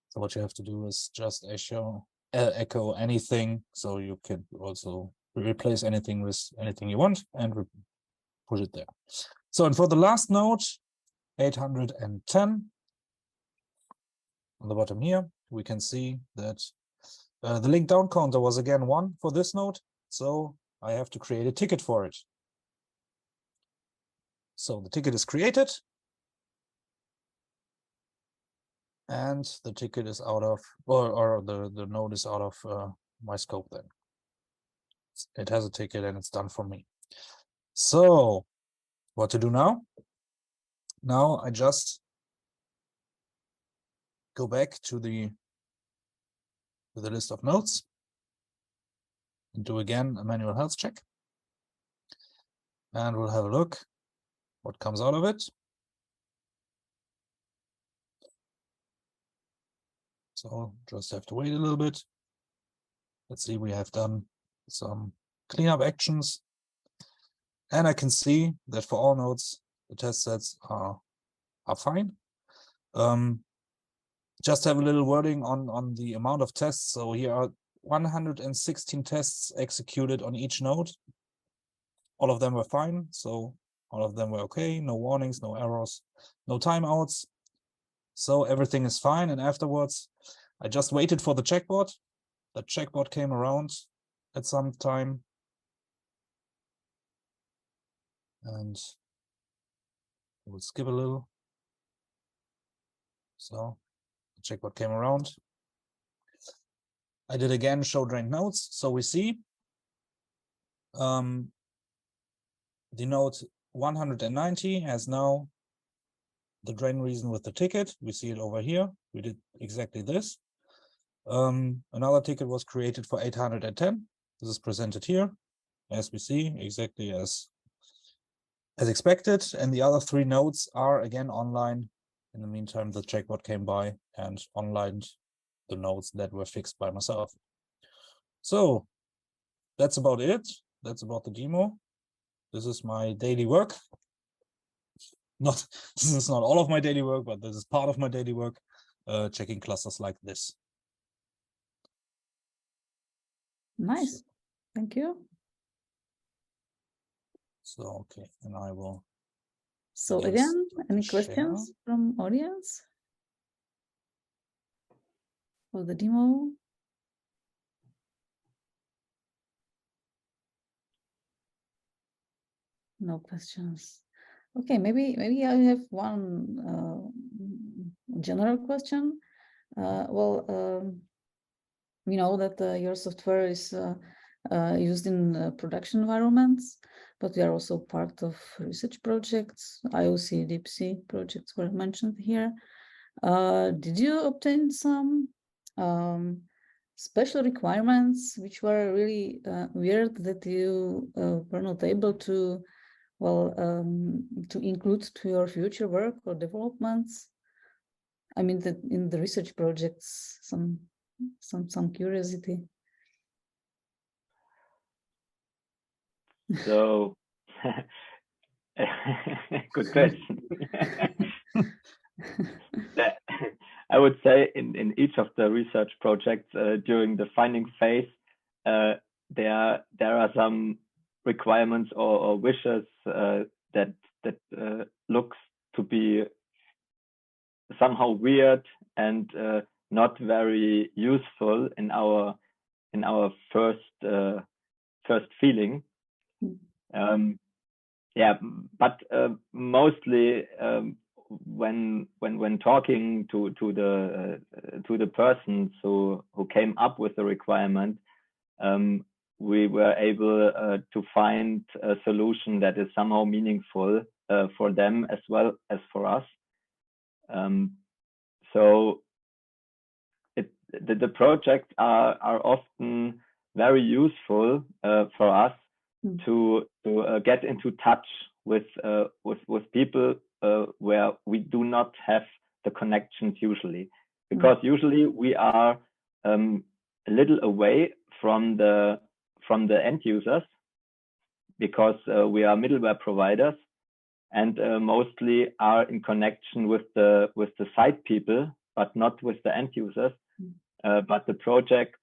So what you have to do is just echo anything. So you can also replace anything with anything you want and put it there. So, and for the last node, 810, on the bottom here, we can see that the link down counter was again 1 for this node. So I have to create a ticket for it. So the ticket is created. And the ticket is out of, or the node is out of my scope then. It has a ticket and it's done for me. So what to do now? Now I just go back to the list of notes and do again a manual health check. And we'll have a look what comes out of it. So just have to wait a little bit. Let's see, we have done some cleanup actions. And I can see that for all nodes, the test sets are fine. Just have a little wording on the amount of tests. So here are 116 tests executed on each node. All of them were fine. So all of them were okay. No warnings, no errors, no timeouts. So everything is fine. And afterwards, I just waited for the checkboard. The checkboard came around at some time. And we'll skip a little. So the checkboard came around. I did again show drained nodes. So we see the node 190 has now the drain reason with the ticket. We see it over here. We did exactly this. Another ticket was created for 810. This is presented here, as we see, exactly as expected. And the other 3 nodes are again online. In the meantime, the checkboard came by and onlined the nodes that were fixed by myself. So that's about it. That's about the demo. This is my daily work. This is not all of my daily work, but this is part of my daily work, checking clusters like this. Nice. Thank you. So, okay, and I will. So Yes, again, any share. questions from audience for the demo? No questions. Okay, maybe I have one general question. We know that your software is used in production environments, but we are also part of research projects. IOC, DeepSea projects were mentioned here. Did you obtain some special requirements which were really weird that you were not able to, to include to your future work or developments? I mean, that in the research projects, some curiosity. So, good question. I would say in each of the research projects during the finding phase, there are some requirements or wishes that looks to be somehow weird and not very useful in our first feeling. Yeah, but mostly when talking to the persons who came up with the requirement, we were able to find a solution that is somehow meaningful for them as well as for us. So the projects are often very useful for us to get into touch with people where we do not have the connections usually, because usually we are a little away from the end users, because we are middleware providers and mostly are in connection with the site people, but not with the end users. But the projects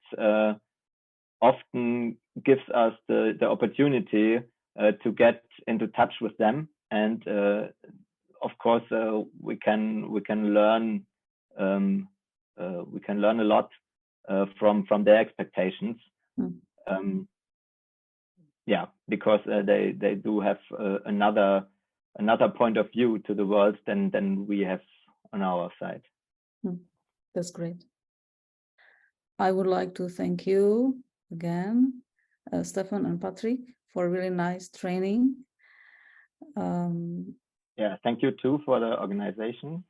often gives us the opportunity to get into touch with them, and of course we can learn a lot from their expectations. Yeah, because they do have another point of view to the world than we have on our side. That's great. I would like to thank you again, Stefan and Patrick, for really nice training. Yeah, thank you too for the organization.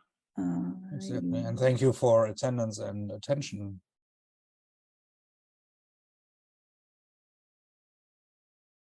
Exactly. And thank you for attendance and attention